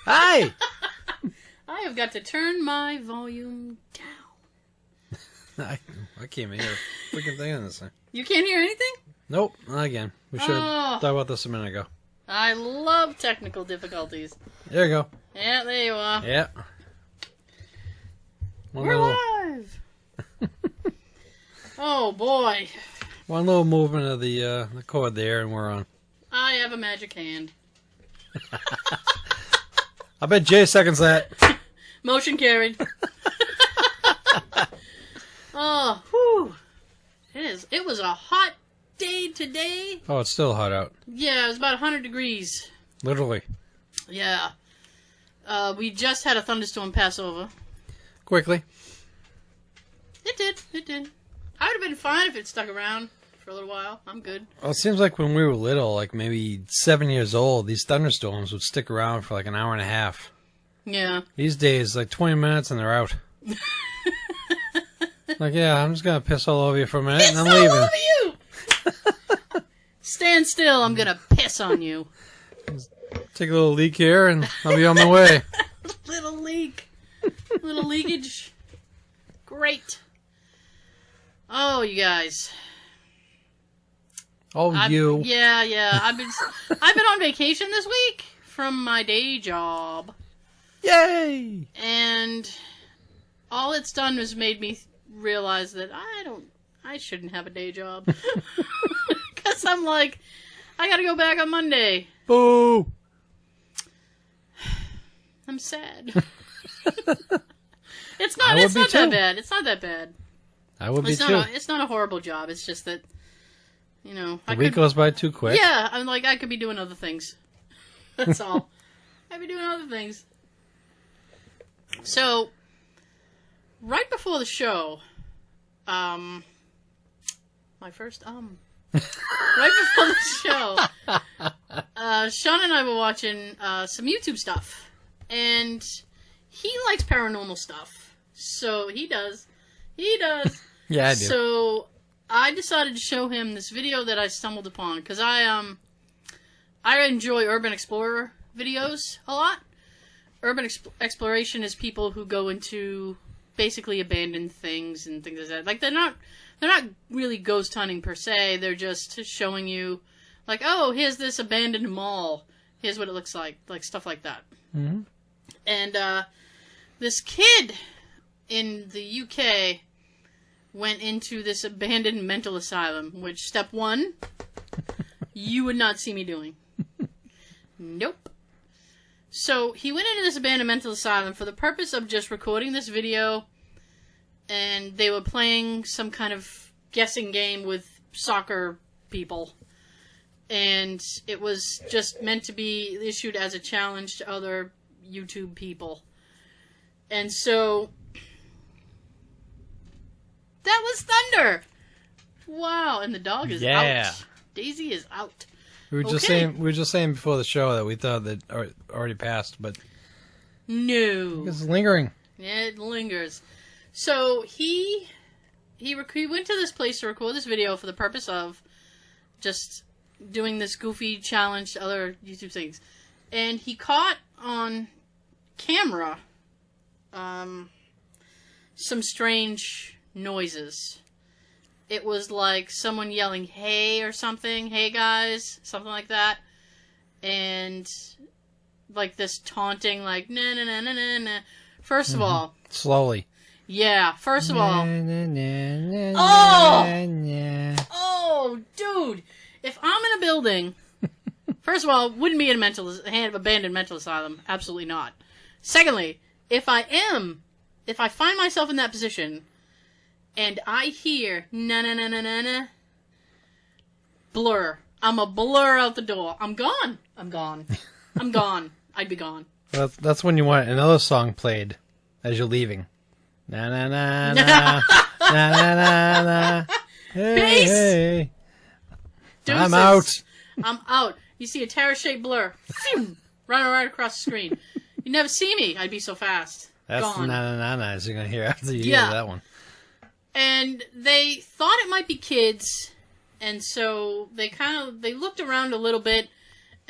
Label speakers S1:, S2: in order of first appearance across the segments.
S1: Hi!
S2: I have got to turn my volume down.
S1: I can't even hear a freaking thing on this thing.
S2: You can't hear anything?
S1: Nope, not again. We should have thought about this a minute ago.
S2: I love technical difficulties.
S1: There you go.
S2: Yeah, there you are.
S1: Yeah.
S2: We're live! Oh, boy.
S1: One little movement of the cord there, and we're on.
S2: I have a magic hand.
S1: I bet Jay seconds that.
S2: Motion carried. Oh, whew. It was a hot day today.
S1: Oh, it's still hot out.
S2: Yeah, it was about 100 degrees.
S1: Literally.
S2: Yeah. We just had a thunderstorm pass over.
S1: Quickly.
S2: It did. I would have been fine if it stuck around for a little while. I'm good.
S1: Well, it seems like when we were little, like maybe 7 years old, these thunderstorms would stick around for like an hour and a half.
S2: Yeah.
S1: These days, like 20 minutes and they're out. Like, yeah, I'm just going to piss all over you for a minute and I'm leaving.
S2: All over you! Stand still, I'm going to piss on you.
S1: Take a little leak here and I'll be on my way.
S2: Little leak. Little leakage. Great. Oh, you guys.
S1: Oh, you.
S2: Yeah. I've been on vacation this week from my day job.
S1: Yay!
S2: And all it's done was made me realize that I shouldn't have a day job. Because I'm like, I gotta go back on Monday.
S1: Boo!
S2: I'm sad. It's not that bad. It's not that bad.
S1: I would be too.
S2: It's not a horrible job. It's just that, you know.
S1: The week goes by too quick.
S2: Yeah, I'm like, I could be doing other things. That's all. I'd be doing other things. So, right before the show, my first right before the show, Sean and I were watching some YouTube stuff, and he likes paranormal stuff, so he does. Yeah, I do. So I decided to show him this video that I stumbled upon because I enjoy urban explorer videos a lot. Urban exploration is people who go into basically abandoned things and things like that. Like they're not really ghost hunting per se. They're just showing you, like, oh, here's this abandoned mall. Here's what it looks like stuff like that. Mm-hmm. And this kid in the UK went into this abandoned mental asylum, which step one, you would not see me doing. Nope. So he went into this abandoned mental asylum for the purpose of just recording this video, and they were playing some kind of guessing game with soccer people. And it was just meant to be issued as a challenge to other YouTube people. And so that was thunder. Wow, and the dog is out. Daisy is out.
S1: We were just saying before the show that we thought that already passed, but
S2: no,
S1: it's lingering.
S2: It lingers. So he went to this place to record this video for the purpose of just doing this goofy challenge to other YouTube things, and he caught on camera some strange noises. It was like someone yelling, hey, or something. Hey, guys. Something like that. And like this taunting, like, na na na na na na. First of all.
S1: Slowly.
S2: Yeah. First of all. Oh, dude. If I'm in a building, first of all, wouldn't be in an abandoned mental asylum. Absolutely not. Secondly, if I find myself in that position, and I hear na-na-na-na-na-na, blur. I'm a blur out the door. I'm gone. I'm gone. I'd be gone.
S1: That's when you want another song played as you're leaving. Na-na-na-na. Na-na-na-na. Hey, hey. I'm out.
S2: I'm out. You see a terror-shaped blur. Phew, running right across the screen. You never see me. I'd be so fast.
S1: That's
S2: gone.
S1: The na-na-na-na as you're going to hear after you hear that one.
S2: And they thought it might be kids, and so they looked around a little bit,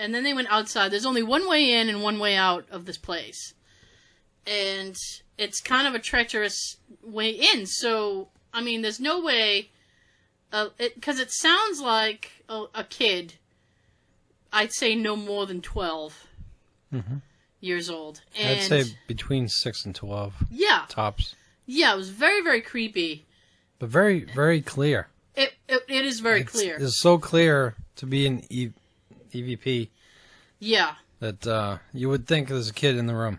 S2: and then they went outside. There's only one way in and one way out of this place. And it's kind of a treacherous way in. So, I mean, there's no way... Because it sounds like a kid, I'd say no more than 12 years old. And
S1: I'd say between 6 and 12.
S2: Yeah.
S1: Tops.
S2: Yeah, it was very, very creepy.
S1: But very, very clear.
S2: It is very clear.
S1: It's so clear to be an EVP.
S2: Yeah.
S1: That you would think there's a kid in the room.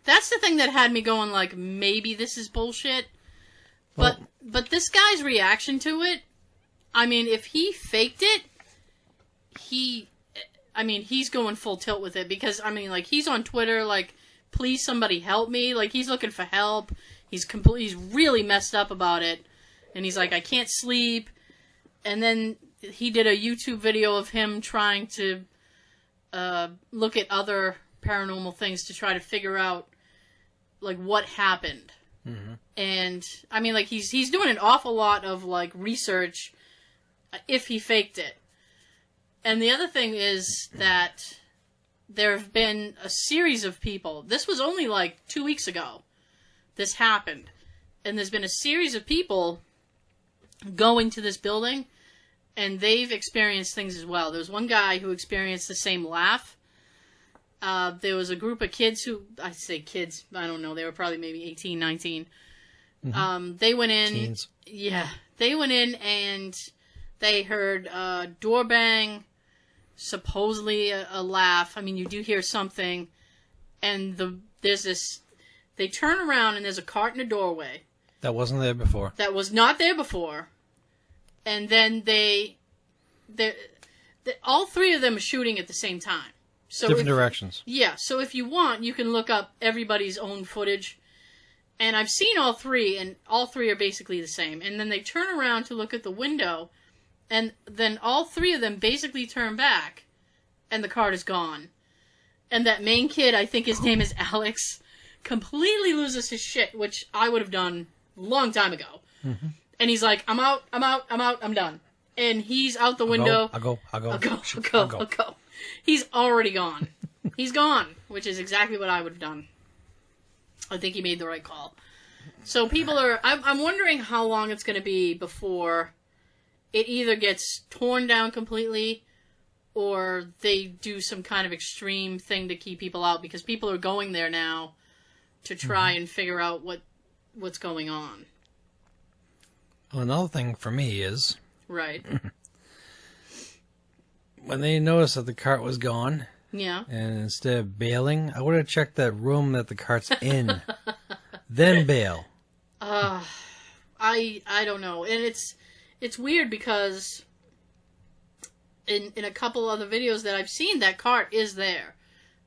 S2: That's the thing that had me going, like, maybe this is bullshit. But this guy's reaction to it, I mean, if he faked it, he's going full tilt with it. Because, I mean, like, he's on Twitter, like, please somebody help me. Like, he's looking for help. He's really messed up about it. And he's like, I can't sleep. And then he did a YouTube video of him trying to look at other paranormal things to try to figure out, like, what happened. Mm-hmm. And, I mean, like, he's doing an awful lot of, like, research if he faked it. And the other thing is that there have been a series of people. This was only, like, 2 weeks ago. This happened. And there's been a series of people going to this building, and they've experienced things as well. There was one guy who experienced the same laugh. There was a group of kids who, I say kids, I don't know, they were probably maybe 18, 19. Mm-hmm. They went in.
S1: Teens.
S2: Yeah. They went in and they heard a door bang, supposedly a laugh. I mean, you do hear something, and there's this, they turn around and there's a cart in the doorway.
S1: That wasn't there before.
S2: That was not there before. And then all three of them are shooting at the same time. So
S1: different directions.
S2: Yeah, so if you want, you can look up everybody's own footage. And I've seen all three, and all three are basically the same. And then they turn around to look at the window, and then all three of them basically turn back, and the cart is gone. And that main kid, I think his name is Alex, completely loses his shit, which I would have done a long time ago. Mm-hmm. And he's like, I'm out, I'm done. And he's out the window.
S1: I'll go.
S2: He's already gone. He's gone, which is exactly what I would have done. I think he made the right call. So people are... I'm wondering how long it's going to be before it either gets torn down completely or they do some kind of extreme thing to keep people out, because people are going there now to try and figure out what's going on.
S1: Well, another thing for me is...
S2: Right.
S1: When they noticed that the cart was gone...
S2: Yeah.
S1: And instead of bailing, I would have checked that room that the cart's in. Then bail.
S2: I don't know. And it's weird because in a couple other videos that I've seen, that cart is there.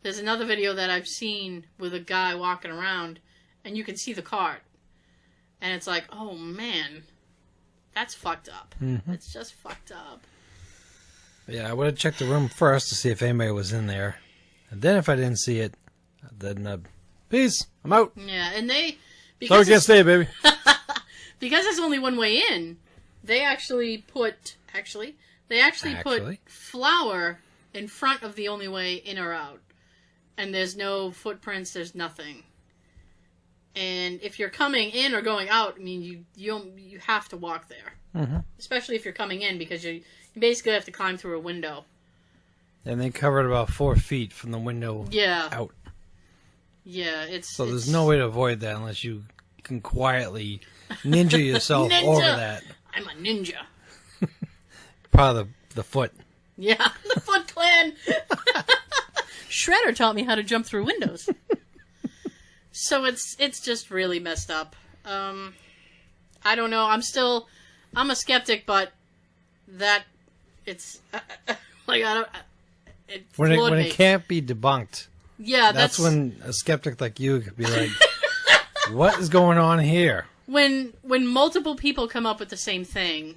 S2: There's another video that I've seen with a guy walking around, and you can see the cart. And it's like, oh man, that's fucked up. Mm-hmm. It's just fucked up.
S1: Yeah, I would have checked the room first to see if anybody was in there. And then if I didn't see it, then peace, I'm out.
S2: Yeah, and they...
S1: Sorry, can't stay, baby.
S2: Because there's only one way in, they actually put... put flour in front of the only way in or out. And there's no footprints, there's nothing. And if you're coming in or going out, I mean, you have to walk there. Mm-hmm. Especially if you're coming in, because you basically have to climb through a window. And
S1: they covered about 4 feet from the window out.
S2: Yeah,
S1: So there's no way to avoid that unless you can quietly ninja yourself over that.
S2: I'm a ninja.
S1: Part of the Foot.
S2: Yeah, the Foot Clan. Shredder taught me how to jump through windows. So it's just really messed up. I don't know. I'm a skeptic, but it's like I don't.
S1: When it can't be debunked.
S2: Yeah,
S1: that's when a skeptic like you could be like, "What is going on here?"
S2: When multiple people come up with the same thing,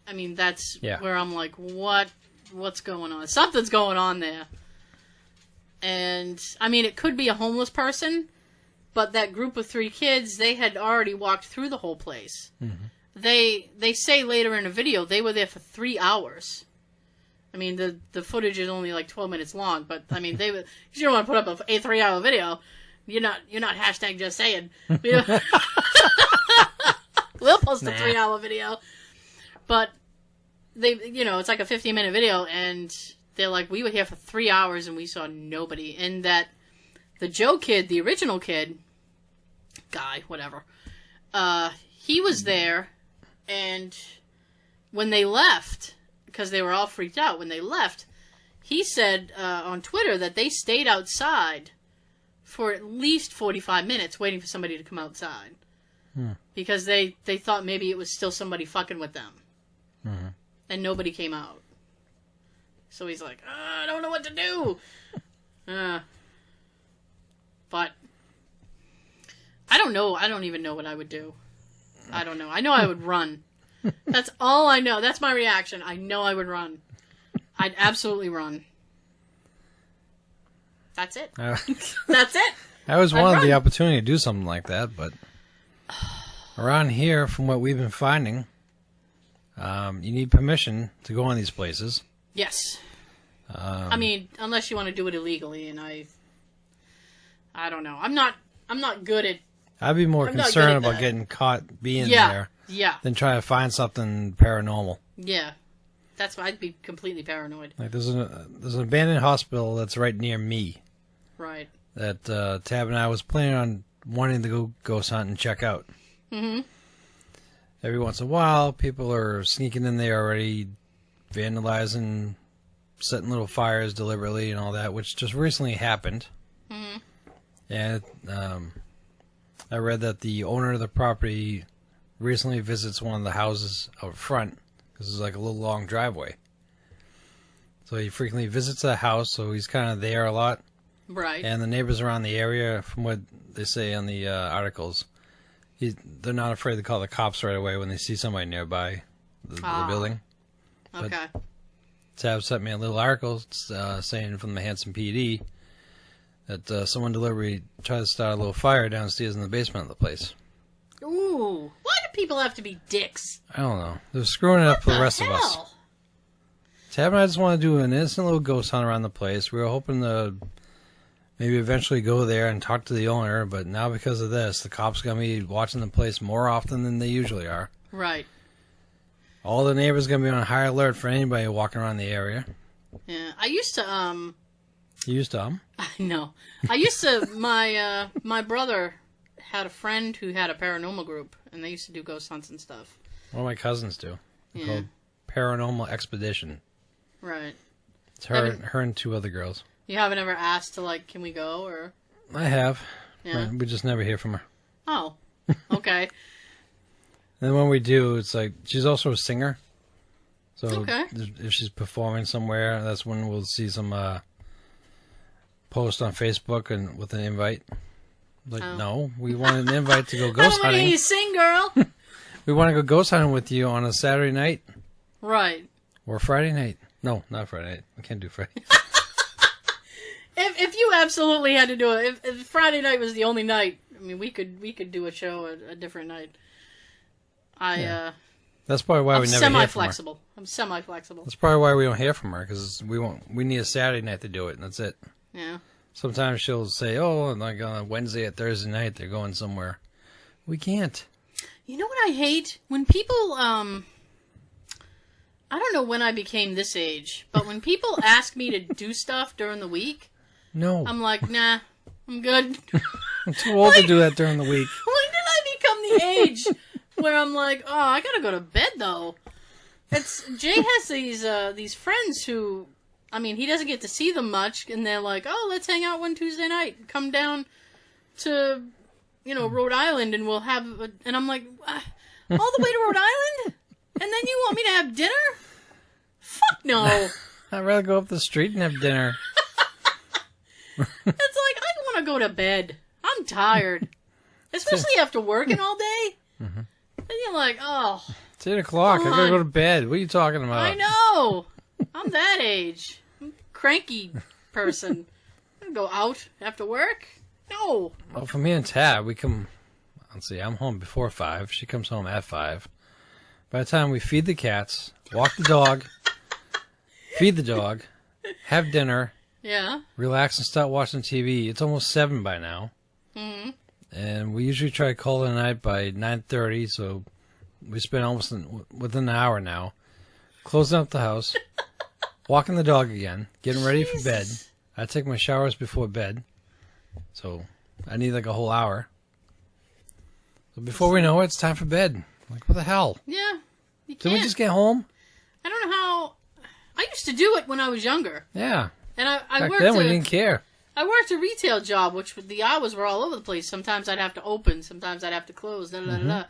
S2: I mean that's where I'm like, what's going on? Something's going on there. And I mean, it could be a homeless person, but that group of 3 kids, they had already walked through the whole place. Mm-hmm. They say later in a video they were there for 3 hours. I mean, the footage is only like 12 minutes long, but I mean, you don't want to put up a 3-hour video. You're not hashtag just saying. We'll post a 3-hour video, but it's like a 15-minute video, and they're like, we were here for 3 hours and we saw nobody, and that the Joe kid, the original kid, guy, whatever, he was there, and when they left, because they were all freaked out, when they left, he said on Twitter that they stayed outside for at least 45 minutes waiting for somebody to come outside. Because they thought maybe it was still somebody fucking with them. Mm-hmm. And nobody came out. So he's like, I don't know what to do. But I don't know. I don't even know what I would do. I don't know. I know I would run. That's all I know. That's my reaction. I know I would run. I'd absolutely run. That's it. That's it.
S1: I always wanted the opportunity to do something like that, but around here, from what we've been finding, you need permission to go on these places.
S2: Yes. I mean, unless you want to do it illegally, and I don't know. I'm not good at.
S1: I'd be more concerned about getting caught being there than trying to find something paranormal.
S2: Yeah. That's why I'd be completely paranoid.
S1: Like there's an abandoned hospital that's right near me.
S2: Right.
S1: That Tab and I was planning on wanting to go ghost hunt and check out. Mm-hmm. Every once in a while, people are sneaking in there already, vandalizing, setting little fires deliberately and all that, which just recently happened. Mm-hmm. And I read that the owner of the property recently visits one of the houses out front, because it's like a little long driveway. So he frequently visits the house, so he's kind of there a lot.
S2: Right. And
S1: the neighbors around the area, from what they say on the articles, they're not afraid to call the cops right away when they see somebody nearby the building.
S2: Okay.
S1: But Tab sent me a little article saying from the Hanson PD that someone deliberately tried to start a little fire downstairs in the basement of the place.
S2: Ooh. Why do people have to be dicks?
S1: I don't know. They're screwing it up for the rest of us. Tab and I just want to do an innocent little ghost hunt around the place. We were hoping to maybe eventually go there and talk to the owner, but now because of this, the cops are going to be watching the place more often than they usually are.
S2: Right.
S1: All the neighbors are going to be on high alert for anybody walking around the area.
S2: Yeah, I used to,
S1: You used to,
S2: No. I used to, my brother had a friend who had a paranormal group, and they used to do ghost hunts and stuff.
S1: One of my cousins do. It's called Paranormal Expedition.
S2: Right.
S1: It's her and 2 other girls.
S2: You haven't ever asked to, like, can we go, or?
S1: I have.
S2: Yeah.
S1: We just never hear from her.
S2: Oh. Okay.
S1: And when we do, it's like, she's also a singer. So
S2: okay.
S1: If she's performing somewhere, that's when we'll see some post on Facebook and with an invite. Like, no, we want an invite to go ghost hunting. I don't want to hear
S2: you sing, girl.
S1: We want to go ghost hunting with you on a Saturday night.
S2: Right.
S1: Or Friday night. No, not Friday night. I can't do Friday.
S2: If you absolutely had to do it, if Friday night was the only night, I mean, we could do a show a different night.
S1: That's probably why we never hear from her.
S2: I'm semi-flexible.
S1: That's probably why we don't hear from her, because we need a Saturday night to do it, and that's it.
S2: Yeah. Sometimes
S1: she'll say, oh, like on a Wednesday or Thursday night, they're going somewhere. We can't.
S2: You know what I hate? When people, I don't know when I became this age, but when people ask me to do stuff during the week,
S1: no,
S2: I'm like, nah, I'm good.
S1: I'm too old to do that during the week.
S2: When did I become the age where I'm like, oh, I gotta go to bed though? Jay has these friends who, I mean, he doesn't get to see them much, and they're like, oh, let's hang out one Tuesday night. Come down to, Rhode Island, and we'll have, and I'm like, all the way to Rhode Island? And then you want me to have dinner? Fuck no.
S1: I'd rather go up the street and have dinner.
S2: It's like, I want to go to bed. I'm tired. Especially after working all day. Mm-hmm. And you're like, oh.
S1: It's 8 o'clock. I gotta go to bed. What are you talking about?
S2: I know. I'm that age. I'm a cranky person. I go out after work? No.
S1: Well, for me and Tab, we come, let's see, I'm home before 5. She comes home at 5. By the time we feed the cats, walk the dog, feed the dog, have dinner,
S2: Yeah.
S1: relax and start watching TV. It's almost 7 by now.
S2: Mm-hmm.
S1: And we usually try to call it a night by 9:30, so we spend almost within an hour now. Closing up the house, walking the dog again, getting ready for bed. I take my showers before bed, so I need like a whole hour. So before we know it, it's time for bed. Like, what the hell?
S2: Yeah. You
S1: Did
S2: can't.
S1: we just get home?
S2: I don't know how... I used to do it when I was younger.
S1: Yeah.
S2: And I
S1: Back
S2: worked
S1: then, we didn't care.
S2: I worked a retail job, which the hours were all over the place. Sometimes I'd have to open, sometimes I'd have to close, And I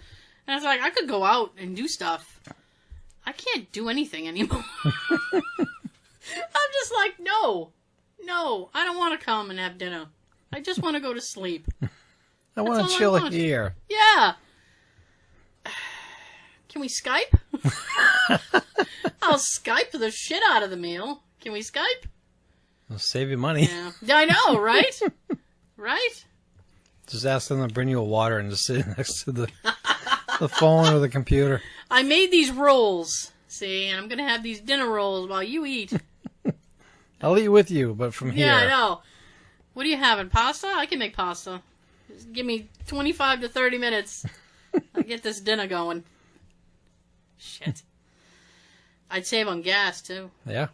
S2: was like, I could go out and do stuff. I can't do anything anymore. I'm just like, no, I don't want to come and have dinner. I just want to go to sleep.
S1: I want to chill here.
S2: Yeah. Can we Skype? I'll Skype the shit out of the meal. Can we Skype?
S1: It'll save you money.
S2: Yeah, I know, right? Right?
S1: Just ask them to bring you a water and just sit next to the phone or the computer.
S2: I made these rolls, see, and I'm going to have these dinner rolls while you eat.
S1: I'll eat with you, but from here.
S2: Yeah, I know. What are you having, pasta? I can make pasta. Just give me 25 to 30 minutes. I'll get this dinner going. Shit. I'd save on gas, too.
S1: Yeah.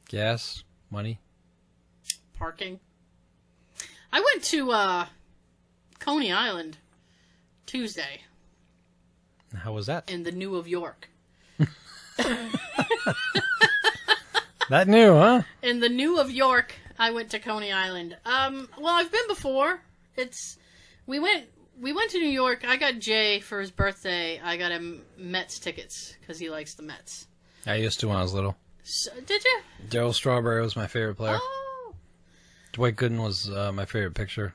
S1: Gas, money.
S2: Parking. I went to Coney Island Tuesday.
S1: How was that?
S2: In the New of York.
S1: That new, huh?
S2: In the New of York, I went to Coney Island. Well, I've been before. We went to New York. I got Jay for his birthday. I got him Mets tickets because he likes the Mets.
S1: I used to when I was little.
S2: So, did you?
S1: Darryl Strawberry was my favorite player.
S2: Oh.
S1: Dwight Gooden was my favorite picture.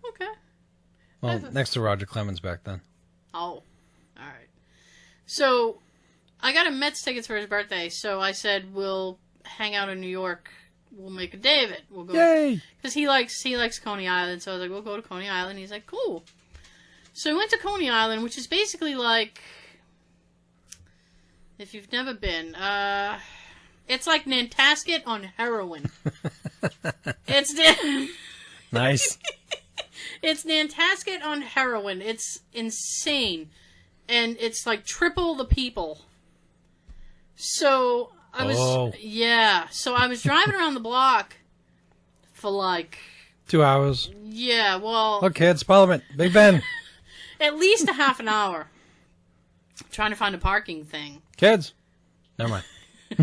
S2: Okay.
S1: Well, next to Roger Clemens back then.
S2: Oh. All right. So, I got him Mets tickets for his birthday, so I said, we'll hang out in New York. We'll make a day of it. We'll go.
S1: Yay!
S2: Because he likes Coney Island, so I was like, we'll go to Coney Island. He's like, cool. So we went to Coney Island, which is basically like, if you've never been, it's like Nantasket on heroin.
S1: Nice.
S2: It's Nantasket on heroin. It's insane. And it's like triple the people. So I was, so I was driving around the block for like
S1: 2 hours.
S2: Yeah, well,
S1: Okay, it's Parliament. Big Ben.
S2: at least a half an hour. Trying to find a parking thing.
S1: Kids. Never mind.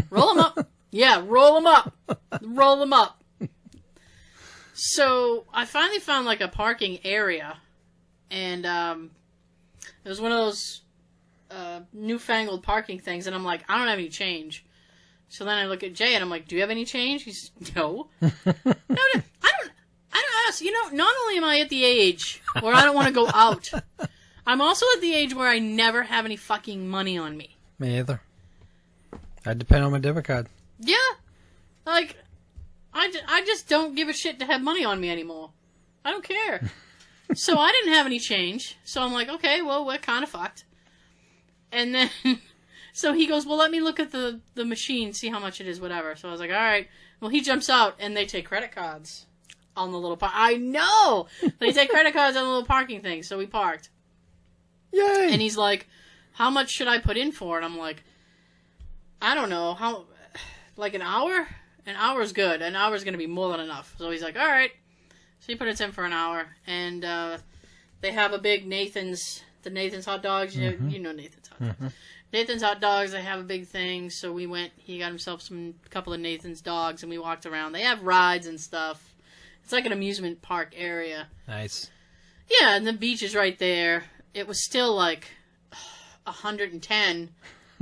S2: Roll them up. Yeah, roll them up. Roll them up. So I finally found like a parking area, and it was one of those newfangled parking things, and I'm like, I don't have any change. So then I look at Jay, and I'm like, do you have any change? He's, no. No, I don't ask. You know, not only am I at the age where I don't want to go out, I'm also at the age where I never have any fucking money on me.
S1: Me either. I depend on my debit card.
S2: Yeah. Like, I just don't give a shit to have money on me anymore. I don't care. So I didn't have any change. So I'm like, okay, well, we're kind of fucked. And then, so he goes, well, let me look at the machine, see how much it is, whatever. So I was like, all right. Well, he jumps out, and they take credit cards on the little I know! They take credit cards on the little parking thing, so we parked.
S1: Yay!
S2: And he's like, how much should I put in for it? I'm like, I don't know. How, like an hour? An hour's good. An hour's going to be more than enough. So he's like, all right. So he put it in for an hour. And they have a big Nathan's hot dogs.
S1: Mm-hmm.
S2: You know Nathan's hot dogs. Mm-hmm. Nathan's hot dogs, they have a big thing. So we went, he got himself a couple of Nathan's dogs, and we walked around. They have rides and stuff. It's like an amusement park area.
S1: Nice.
S2: Yeah, and the beach is right there. It was still like 110.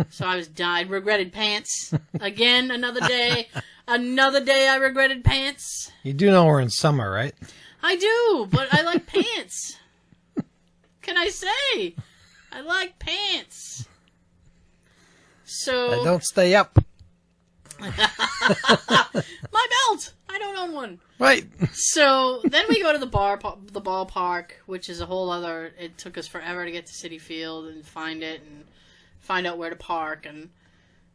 S2: So I regretted pants. Again, another day. Another day I regretted pants.
S1: You do know we're in summer, right?
S2: I do, but I like pants. Can I say? I like pants. So...
S1: I don't stay up.
S2: My belt! I don't own one.
S1: Right.
S2: So then we go to the ballpark, which is a whole other... It took us forever to get to Citi Field and find it and find out where to park. And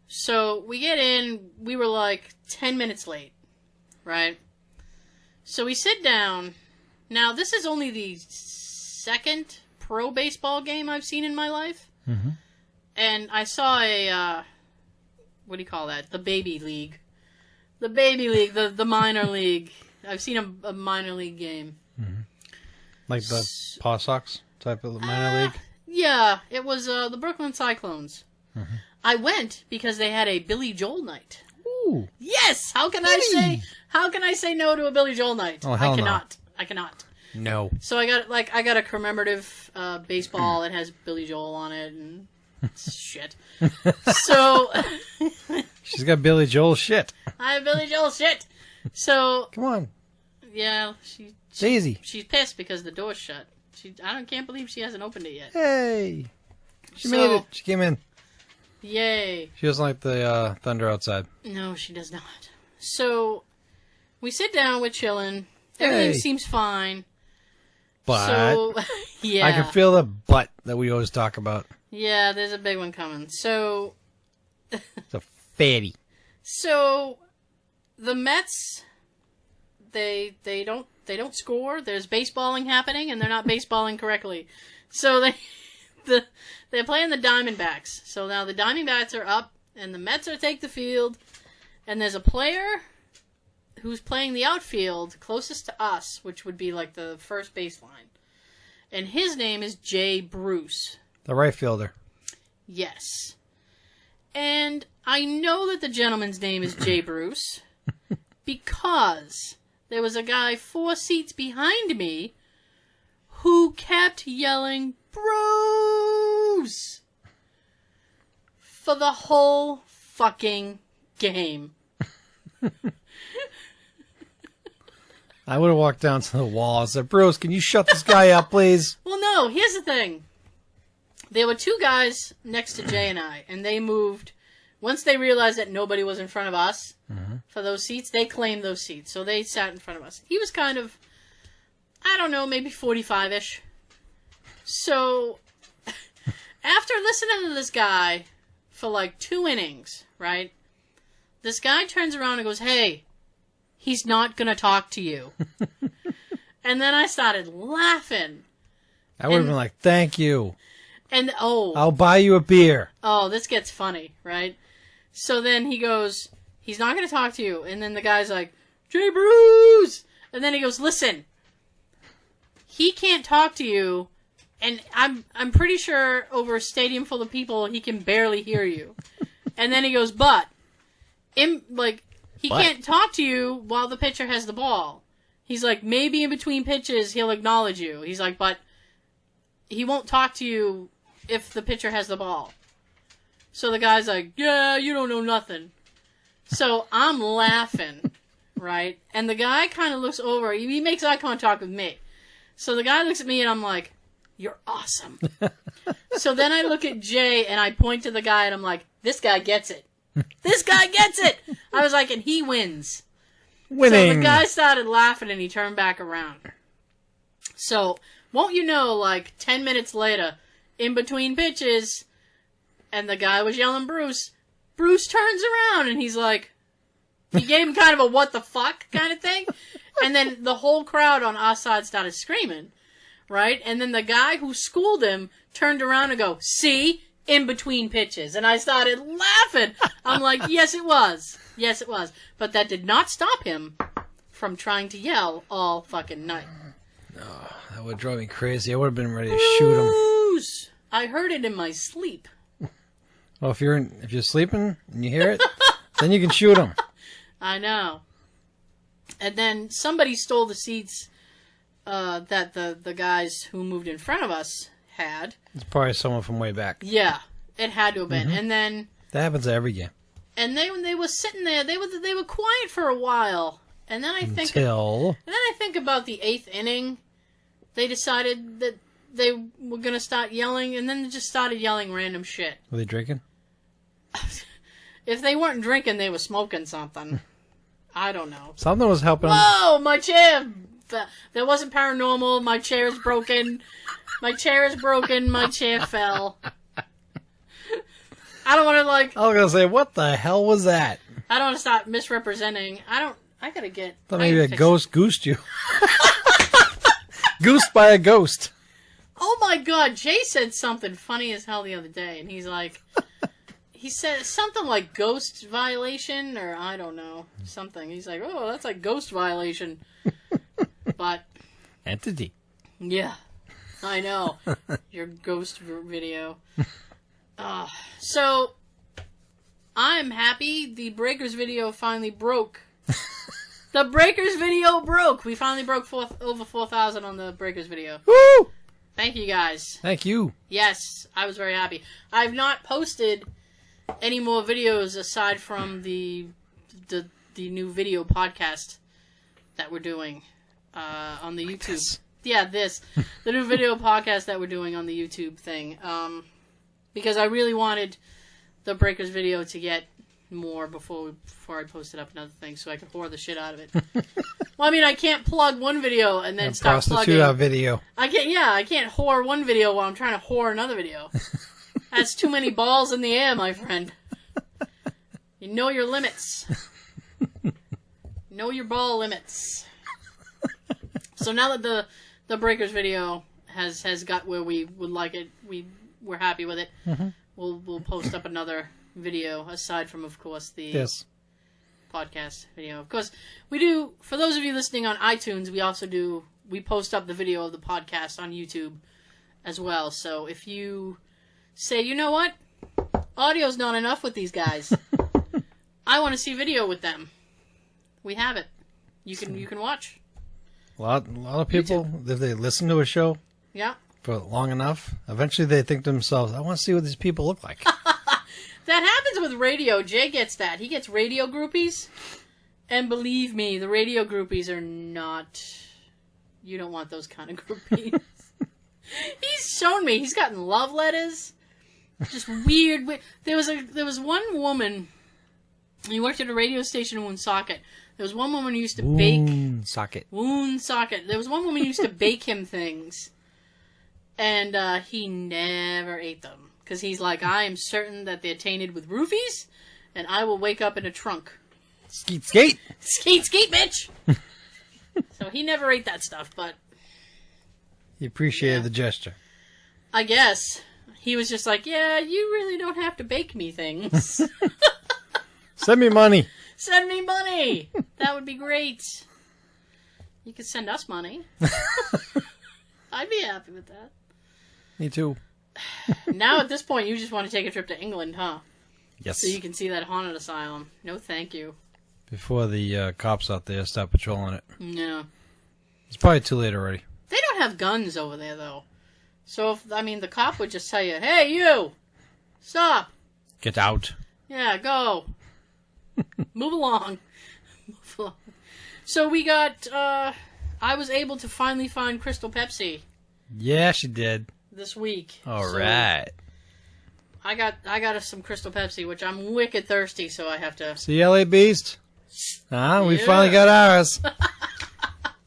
S2: So we get in, we were like 10 minutes late, right? So we sit down. Now, this is only the second pro baseball game I've seen in my life.
S1: Mm-hmm.
S2: And I saw a, what do you call that? The baby league. The baby league, the minor league. I've seen a minor league game.
S1: Mm-hmm. Like the Paw Sox type of minor league?
S2: Yeah, it was the Brooklyn Cyclones.
S1: Mm-hmm.
S2: I went because they had a Billy Joel night.
S1: Ooh.
S2: Yes! How can I say no to a Billy Joel night?
S1: Oh, hell no.
S2: I cannot.
S1: No.
S2: So I got a commemorative baseball that has Billy Joel on it and shit. So
S1: she's got Billy Joel shit.
S2: I have Billy Joel shit. So
S1: come on.
S2: Yeah,
S1: Daisy.
S2: She's pissed because the door's shut. Can't believe she hasn't opened it yet.
S1: Hey. She made it. She came in.
S2: Yay.
S1: She doesn't like the thunder outside.
S2: No, she does not. So we sit down, we're chilling. Everything seems fine.
S1: But
S2: yeah.
S1: I can feel the butt that we always talk about.
S2: Yeah, there's a big one coming. So
S1: it's a fatty.
S2: So the Mets, they don't score. There's baseballing happening, and they're not baseballing correctly. So they're playing the Diamondbacks. So now the Diamondbacks are up, and the Mets are take the field, and there's a player who's playing the outfield closest to us, which would be like the first baseline. And his name is Jay Bruce.
S1: The right fielder.
S2: Yes. And I know that the gentleman's name is Jay Bruce because there was a guy 4 seats behind me who kept yelling, Bruce! For the whole fucking game.
S1: I would have walked down to the wall and said, Bruce, can you shut this guy up, please?
S2: Well, no, here's the thing. There were 2 guys next to Jay and I, and they moved. Once they realized that nobody was in front of us for those seats, they claimed those seats. So they sat in front of us. He was kind of, I don't know, maybe 45-ish. So after listening to this guy for like 2 innings, right, this guy turns around and goes, hey, he's not going to talk to you. And then I started laughing.
S1: I would have been like, thank you.
S2: And,
S1: I'll buy you a beer.
S2: Oh, this gets funny, right? So then he goes, he's not going to talk to you. And then the guy's like, Jay Bruce! And then he goes, listen, he can't talk to you. And I'm pretty sure over a stadium full of people, he can barely hear you. And then he goes, but, he can't talk to you while the pitcher has the ball. He's like, maybe in between pitches, he'll acknowledge you. He's like, but he won't talk to you if the pitcher has the ball. So the guy's like, yeah, you don't know nothing. So I'm laughing, right? And the guy kind of looks over. He makes eye contact with me. So the guy looks at me and I'm like, you're awesome. So then I look at Jay and I point to the guy and I'm like, this guy gets it. This guy gets it. I was like, and he wins.
S1: Winning.
S2: So the guy started laughing and he turned back around. So, won't you know, like 10 minutes later, in between pitches, and the guy was yelling Bruce, Bruce turns around and he's like, he gave him kind of a what the fuck kind of thing. And then the whole crowd on our side started screaming, right? And then the guy who schooled him turned around and go, see? In between pitches. And I started laughing. I'm like, yes, it was. Yes, it was. But that did not stop him from trying to yell all fucking night.
S1: No, that would drive me crazy. I would have been ready to shoot him.
S2: I heard it in my sleep.
S1: Well, if you're sleeping and you hear it, then you can shoot him.
S2: I know. And then somebody stole the seats that the guys who moved in front of us had.
S1: It's probably someone from way back.
S2: Yeah, it had to have been. And then
S1: that happens at every game.
S2: And they were sitting there. They were quiet for a while. And then I think about the 8th inning. They decided that they were going to start yelling, and then they just started yelling random shit.
S1: Were they drinking?
S2: If they weren't drinking, they were smoking something. I don't know.
S1: Something was helping them.
S2: Whoa, my chair! That wasn't paranormal. My chair is broken. My chair is broken. My chair fell. I don't want to like.
S1: I was gonna say, what the hell was that?
S2: I don't want to stop misrepresenting. I gotta get.
S1: Thought maybe a ghost goosed you. Goosed by a ghost.
S2: Oh my God! Jay said something funny as hell the other day, and he's like, he said something like ghost violation, or I don't know, something. He's like, oh, that's like ghost violation. But
S1: entity.
S2: Yeah, I know your ghost video. So I'm happy the Breakers video finally broke. The Breakers video broke. We finally broke over 4,000 on the Breakers video.
S1: Woo!
S2: Thank you guys.
S1: Thank you.
S2: Yes, I was very happy. I've not posted any more videos aside from the new video podcast that we're doing on the YouTube.
S1: This.
S2: Yeah, the new video podcast that we're doing on the YouTube thing. Because I really wanted the Breakers video to get more before I posted up another thing, so I could whore the shit out of it. Well, I mean, I can't plug one video and then stop plugging.
S1: Prostitute video.
S2: I can't whore one video while I'm trying to whore another video. That's too many balls in the air, my friend. You know your limits. Know your ball limits. So now that the Breakers video has got where we would like it, we're happy with it.
S1: Mm-hmm.
S2: We'll post up another video aside from, of course, the podcast video. Of course, we do. For those of you listening on iTunes, we post up the video of the podcast on YouTube as well. So if you say, you know what, audio's not enough with these guys, I want to see video with them, we have it. You can watch.
S1: A lot of people, YouTube. If they listen to a show, for long enough, eventually they think to themselves, I want to see what these people look like.
S2: That happens with radio. Jay gets that. He gets radio groupies. And believe me, the radio groupies are not... You don't want those kind of groupies. He's shown me. He's gotten love letters. Just weird. There was one woman... He worked at a radio station in Woonsocket. There was one woman who used to bake... Woonsocket. There was one woman who used to bake him things. And he never ate them. Because he's like, I am certain that they're tainted with roofies, and I will wake up in a trunk.
S1: Skeet, skate!
S2: Skeet, skeet, bitch! So he never ate that stuff, but...
S1: He appreciated the gesture.
S2: I guess. He was just like, yeah, you really don't have to bake me things.
S1: Send me money!
S2: Send me money! That would be great. You could send us money. I'd be happy with that.
S1: Me too.
S2: Now at this point, you just want to take a trip to England, huh?
S1: Yes.
S2: So you can see that haunted asylum. No, thank you.
S1: Before the cops out there stop patrolling it.
S2: Yeah.
S1: It's probably too late already.
S2: They don't have guns over there, though. So, the cop would just tell you, hey, you! Stop!
S1: Get out.
S2: Yeah, go. Move along. Move along. So we got, I was able to finally find Crystal Pepsi. Yeah,
S1: she did.
S2: This week.
S1: All right.
S2: I got us some Crystal Pepsi, which I'm wicked thirsty, so I have to...
S1: See, LA Beast? We finally got ours.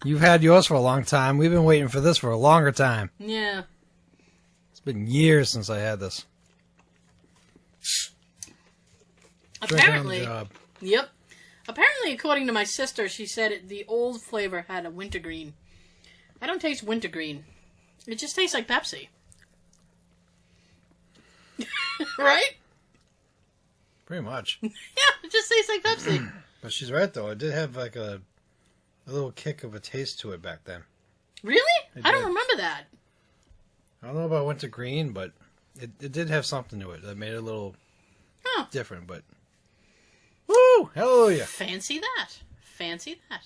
S1: You've had yours for a long time. We've been waiting for this for a longer time.
S2: Yeah.
S1: It's been years since I had this.
S2: Apparently. Yep. Apparently, according to my sister, she said the old flavor had a wintergreen. I don't taste wintergreen. It just tastes like Pepsi. Right?
S1: Pretty much.
S2: Yeah, it just tastes like Pepsi.
S1: But she's right, though. It did have like a little kick of a taste to it back then.
S2: Really? I don't remember that.
S1: I don't know about wintergreen, but it did have something to it that made it a little different. But woo! Hallelujah!
S2: Fancy that. Fancy that.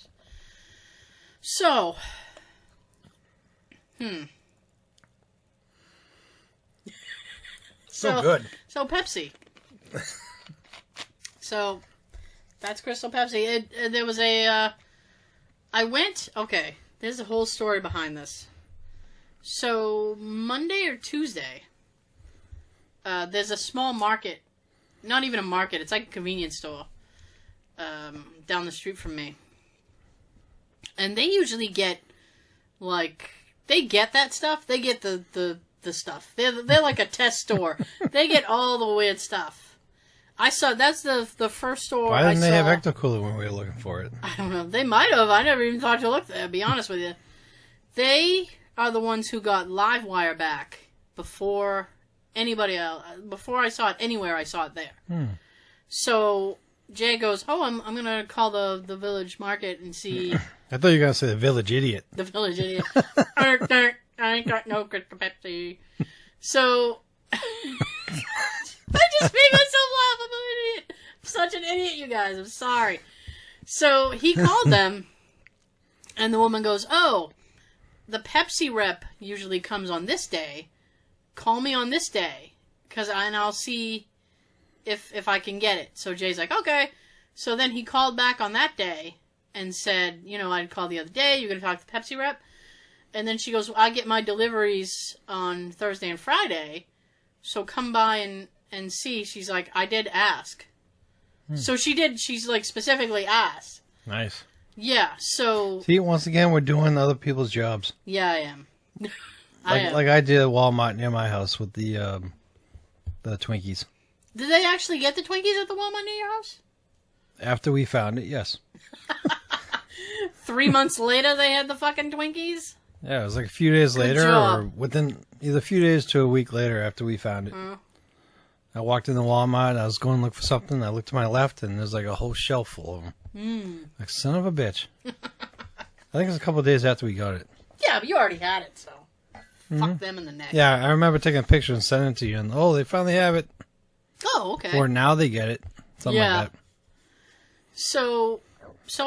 S2: So,
S1: So good.
S2: So Pepsi. So that's Crystal Pepsi. There was a. I went. Okay, there's a whole story behind this. So Monday or Tuesday, there's a small market. Not even a market. It's like a convenience store. Down the street from me. And they usually get, like, they get that stuff. They get the the stuff. They're like a test store. They get all the weird stuff. I saw that's the first store.
S1: Why didn't they have Ecto Cooler when we were looking for it?
S2: I don't know. They might have. I never even thought to look there. To be honest with you, they are the ones who got Livewire back before anybody else. Before I saw it anywhere, I saw it there. So Jay goes, "Oh, I'm gonna call the village market and see."
S1: I thought you were gonna say the village idiot.
S2: The village idiot. I ain't got no Crystal Pepsi. So I just made myself laugh. I'm an idiot. I'm such an idiot, you guys. I'm sorry. So he called them, and the woman goes, "Oh, the Pepsi rep usually comes on this day. Call me on this day, and I'll see if I can get it." So Jay's like, "Okay." So then he called back on that day and said, I'd called the other day. You're going to talk to the Pepsi rep? And then she goes, well, I get my deliveries on Thursday and Friday, so come by and see. She's like, I did ask. So she did. She's like specifically asked.
S1: Nice.
S2: Yeah, so...
S1: See, once again, we're doing other people's jobs.
S2: Yeah, I am.
S1: Like I did at Walmart near my house with the Twinkies.
S2: Did they actually get the Twinkies at the Walmart near your house?
S1: After we found it, yes.
S2: 3 months later, they had the fucking Twinkies?
S1: Yeah, it was like a few days later, or within either a few days to a week later after we found it. I walked in the Walmart, I was going to look for something, I looked to my left, and there's like a whole shelf full of them. Like, son of a bitch. I think it was a couple of days after we got it.
S2: Yeah, but you already had it, so fuck them in the neck.
S1: Yeah, I remember taking a picture and sending it to you, and they finally have it.
S2: Oh, okay.
S1: Or now they get it. Something like that. So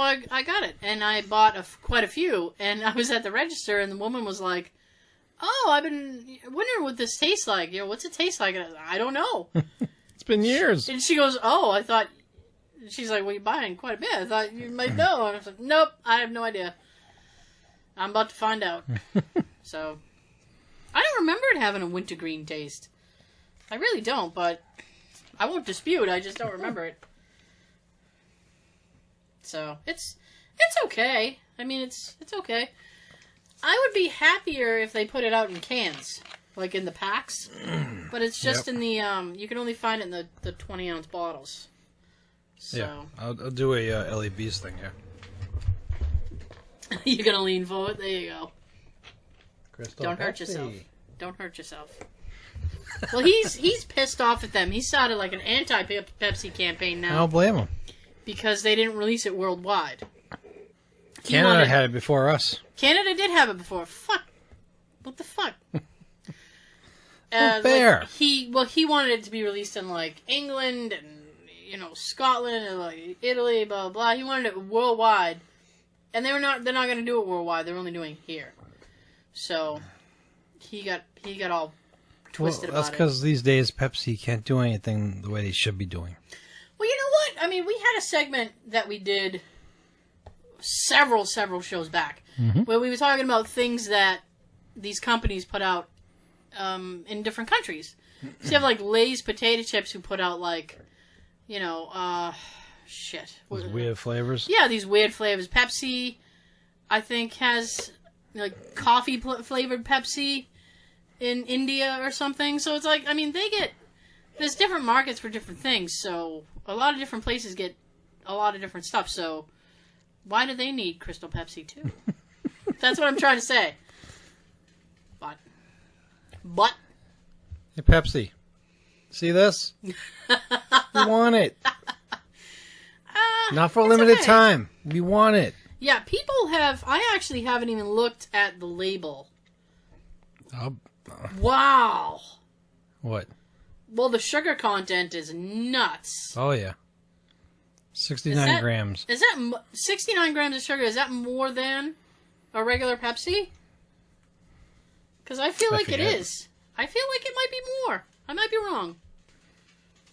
S1: I got it, and I bought quite a few, and I was at the register, and the woman was like, "Oh, I've been wondering what this tastes like. What's it taste like?" And I was like, "I don't know." It's been years.
S2: And she goes, "Oh, I thought." She's like, "Well, you're buying quite a bit. I thought you might know." And I was like, "Nope, I have no idea. I'm about to find out." So I don't remember it having a wintergreen taste. I really don't, but I won't dispute. I just don't remember it. So it's okay. I mean, it's okay. I would be happier if they put it out in cans, like in the packs. But it's just in the you can only find it in the 20-ounce bottles. So.
S1: Yeah, I'll do a Ellie Beast thing here.
S2: You're gonna lean forward. There you go.
S1: Crystal
S2: Don't hurt
S1: Pepsi.
S2: yourself. Don't hurt yourself. Well, he's pissed off at them. He started like an anti-Pepsi campaign now.
S1: I don't blame him.
S2: Because they didn't release it worldwide.
S1: Canada had it before us.
S2: Canada did have it before. Fuck. What the fuck?
S1: Fair.
S2: Like, he wanted it to be released in like England and Scotland and like Italy, blah blah blah. He wanted it worldwide, and they're not going to do it worldwide. They're only doing it here. So he got all twisted about it.
S1: That's because these days Pepsi can't do anything the way they should be doing.
S2: Well, you know what? I mean, we had a segment that we did several shows back where we were talking about things that these companies put out in different countries. So you have like Lay's potato chips who put out like, shit.
S1: Those weird flavors? Yeah,
S2: these weird flavors. Pepsi, I think, has like coffee flavored Pepsi in India or something. So it's like, I mean, there's different markets for different things. So a lot of different places get a lot of different stuff. So why do they need Crystal Pepsi too? That's what I'm trying to say. But.
S1: Hey, Pepsi. See this? We want it. Not for a limited time. We want it.
S2: Yeah, people have... I actually haven't even looked at the label. Wow.
S1: What?
S2: Well, the sugar content is nuts.
S1: Oh, yeah. 69 grams.
S2: Is that 69 grams of sugar? Is that more than a regular Pepsi? Because I feel like it is. I feel like it might be more. I might be wrong.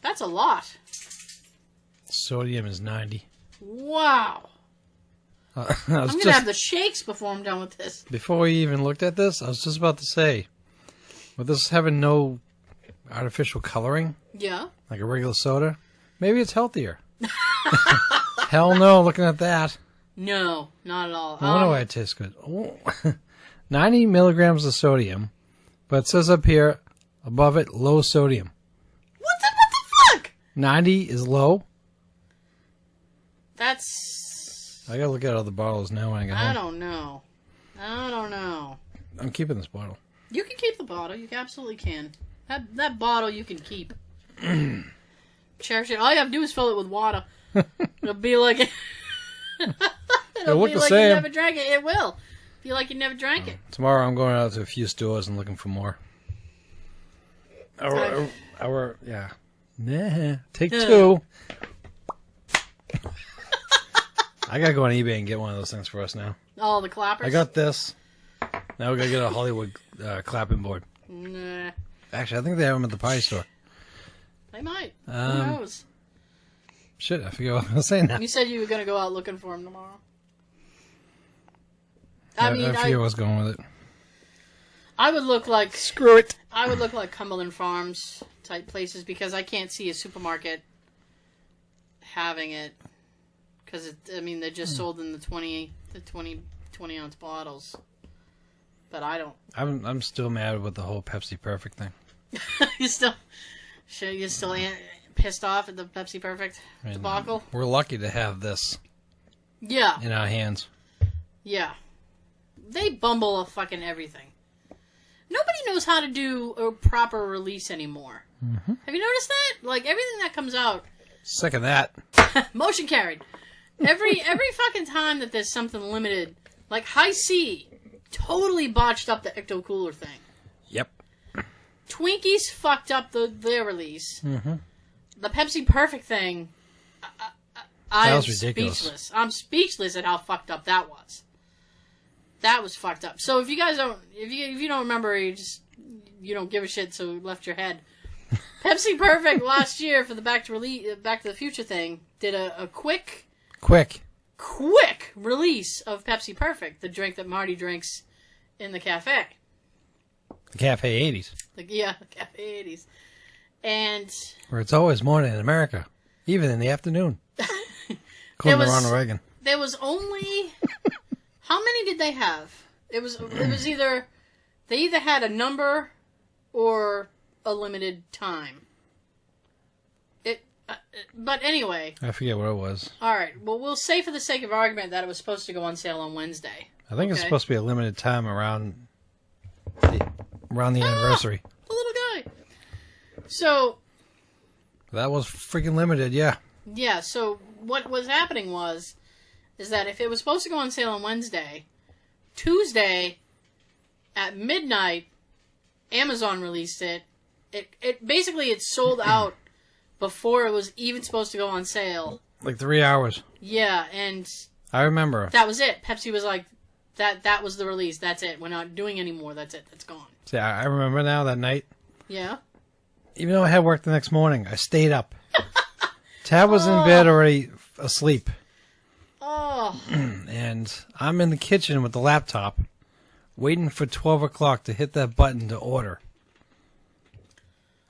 S2: That's a lot.
S1: Sodium is 90.
S2: Wow. I'm going to have the shakes before I'm done with this.
S1: Before we even looked at this, I was just about to say, with this having no artificial coloring, like a regular soda, maybe it's healthier. Hell no, looking at that.
S2: No, not at all.
S1: I wonder why it tastes good. 90 milligrams of sodium, But it says up here, above it, low sodium.
S2: What the fuck?
S1: 90 is low.
S2: That's...
S1: I gotta look at other bottles now when I get home.
S2: I don't know.
S1: I'm keeping this bottle.
S2: You can keep the bottle. You absolutely can. That bottle you can keep. Cherish it. All you have to do is fill it with water. It'll be like... It'll be like you never drank it. It will. Feel like you never drank it.
S1: Tomorrow I'm going out to a few stores and looking for more. Yeah. Nah. Take two. I gotta go on eBay and get one of those things for us now.
S2: Oh, the clappers?
S1: I got this. Now we gotta get a Hollywood clapping board.
S2: Nah.
S1: Actually, I think they have them at the pie store.
S2: They might. Who knows?
S1: Shit, I forget what I was saying now.
S2: You said you were gonna go out looking for them tomorrow.
S1: I forget what's going with it.
S2: I would look like...
S1: Screw it.
S2: I would look like Cumberland Farms type places because I can't see a supermarket having it. Because, they're just sold in the 20 ounce bottles. But I don't...
S1: I'm still mad with the whole Pepsi Perfect thing.
S2: You're still pissed off at the Pepsi Perfect debacle?
S1: We're lucky to have this
S2: in our hands. Yeah. They bumble a fucking everything. Nobody knows how to do a proper release anymore. Mm-hmm. Have you noticed that? Like, everything that comes out...
S1: Sick of that.
S2: Motion carried. Every fucking time that there's something limited, like High C totally botched up the Ecto Cooler thing.
S1: Yep.
S2: Twinkies fucked up their release.
S1: Mm-hmm.
S2: The Pepsi Perfect thing,
S1: that was ridiculous.
S2: Speechless. I'm speechless at how fucked up that was. That was fucked up. So if you guys don't, if you don't remember, you don't give a shit, so it left your head. Pepsi Perfect last year for the Back to the Future thing did a quick release of Pepsi Perfect, the drink that Marty drinks in the cafe.
S1: The Cafe 80s.
S2: The Cafe 80s. And...
S1: where it's always morning in America, even in the afternoon. According to Ronald Reagan.
S2: There was only... How many did they have? It was either... They either had a number or a limited time. But anyway...
S1: I forget what it was.
S2: Alright, well, we'll say for the sake of argument that it was supposed to go on sale on Wednesday.
S1: I think it's supposed to be a limited time around the anniversary.
S2: The little guy. So...
S1: that was freaking limited, yeah.
S2: Yeah, so what was happening is that if it was supposed to go on sale on Wednesday, Tuesday at midnight, Amazon released it. It basically it sold out before it was even supposed to go on sale.
S1: Like 3 hours.
S2: Yeah, and
S1: I remember.
S2: That was it. Pepsi was like, that was the release. That's it. We're not doing any more. That's it. That's gone.
S1: See, I remember now that night.
S2: Yeah.
S1: Even though I had work the next morning, I stayed up. Tab was in bed already asleep.
S2: Oh.
S1: And I'm in the kitchen with the laptop, waiting for 12 o'clock to hit that button to order.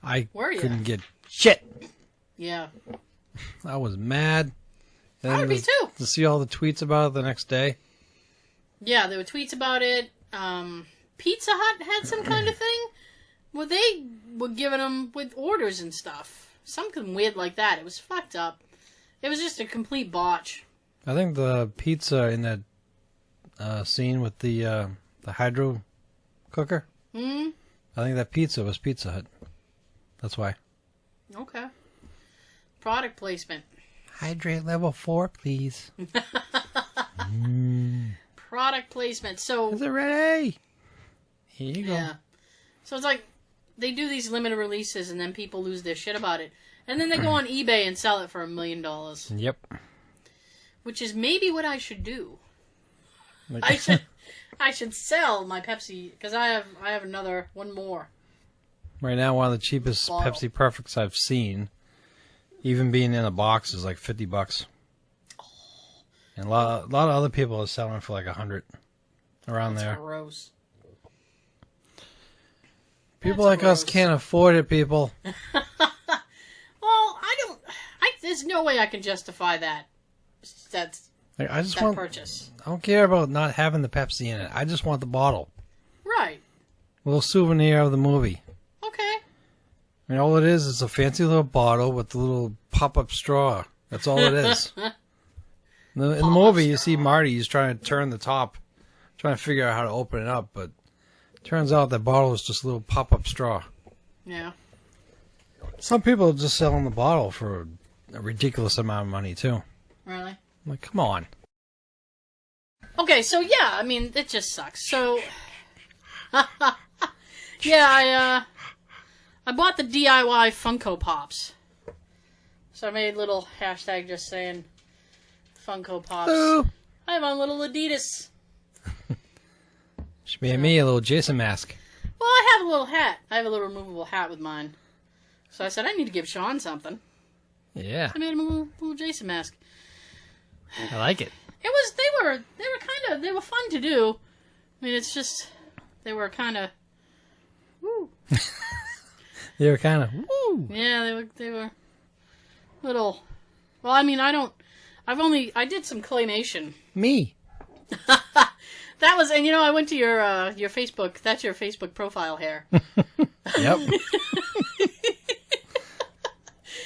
S1: I couldn't get shit.
S2: Yeah.
S1: I was mad.
S2: I would be too.
S1: To see all the tweets about it the next day.
S2: Yeah, there were tweets about it. Pizza Hut had some kind of thing. Well, they were giving them with orders and stuff. Something weird like that. It was fucked up. It was just a complete botch.
S1: I think the pizza in that scene with the hydro cooker.
S2: Hmm.
S1: I think that pizza was Pizza Hut. That's why.
S2: Okay. Product placement.
S1: Hydrate level 4, please.
S2: Product placement. So.
S1: Is it ready? Here you go.
S2: Yeah. So it's like they do these limited releases and then people lose their shit about it. And then they go on eBay and sell it for $1 million.
S1: Yep.
S2: Which is maybe what I should do.
S1: Like,
S2: I should sell my Pepsi because I have another one more.
S1: Right now, one of the cheapest
S2: bottle.
S1: Pepsi Perfects I've seen, even being in a box, is like $50. Oh. And a lot of other people are selling for like $100, around
S2: That's
S1: there.
S2: Gross.
S1: People like us can't afford it, people.
S2: Well, there's no way I can justify that.
S1: I just want
S2: purchase.
S1: I don't care about not having the Pepsi in it. I just want the bottle.
S2: Right.
S1: little souvenir of the movie.
S2: Okay.
S1: And all it is a fancy little bottle with a little pop-up straw. That's all it is. In the movie, you see Marty, he's trying to turn the top, trying to figure out how to open it up, but it turns out that bottle is just a little pop-up straw.
S2: Yeah.
S1: Some people are just selling the bottle for a ridiculous amount of money, too.
S2: Really?
S1: I'm like, come on.
S2: Okay, so yeah, I mean, it just sucks. So, yeah, I bought the DIY Funko Pops. So I made a little hashtag just saying Funko Pops.
S1: Ooh.
S2: I have on little Adidas.
S1: Should be me a little Jason mask.
S2: Well, I have a little hat. I have a little removable hat with mine. So I said, I need to give Sean something.
S1: Yeah.
S2: I made him a little Jason mask.
S1: I like it.
S2: They were fun to do. I mean, it's just, they were kind of, woo.
S1: They were kind of, woo.
S2: Yeah, they were little, well, I mean, I did some claymation.
S1: Me.
S2: That was, and I went to your Facebook, that's your Facebook profile hair.
S1: Yep.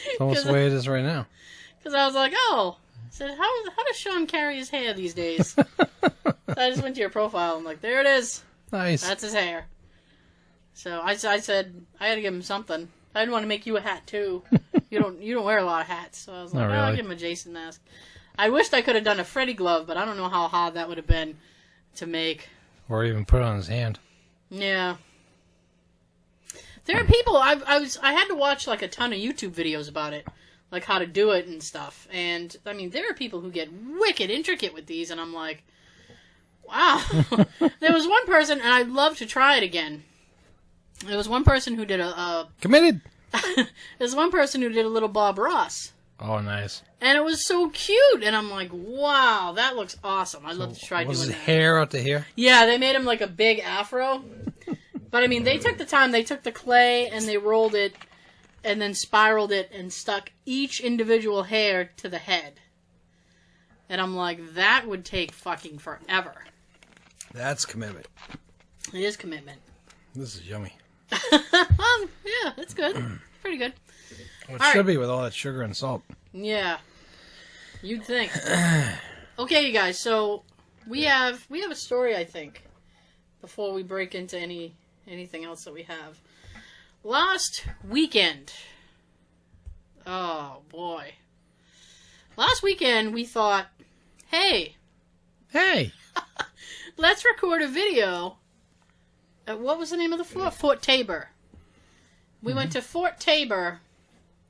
S1: It's almost the way it is right now.
S2: Because I was like, oh, I said, how does Sean carry his hair these days? So I just went to your profile. I'm like, there it is.
S1: Nice.
S2: That's his hair. So I said I had to give him something. I didn't want to make you a hat too. You don't wear a lot of hats, so I was like,
S1: Not really.
S2: I'll give him a Jason mask. I wished I could have done a Freddy glove, but I don't know how hard that would have been to make.
S1: Or even put it on his hand.
S2: Yeah. There are people. I had to watch like a ton of YouTube videos about it, like how to do it and stuff. And I mean, there are people who get wicked intricate with these, and I'm like, wow. There was one person, and I'd love to try it again. There was one person who did
S1: Committed.
S2: There's one person who did a little Bob Ross.
S1: Oh, nice.
S2: And it was so cute, and I'm like, wow, that looks awesome. I'd love to try doing that.
S1: Was his hair out to here?
S2: Yeah, they made him like a big afro. But I mean, they took the time, they took the clay and they rolled it and then spiraled it and stuck each individual hair to the head. And I'm like, that would take fucking forever.
S1: That's commitment.
S2: It is commitment.
S1: This is yummy.
S2: Yeah, it's good. Pretty good.
S1: Well, it should be with all that sugar and salt.
S2: Yeah. You'd think. Okay, you guys, so we have a story, I think, before we break into anything else that we have. Last weekend. Oh, boy. Last weekend, we thought, hey, let's record a video. What was the name of the fort? Fort Tabor. We went to Fort Tabor,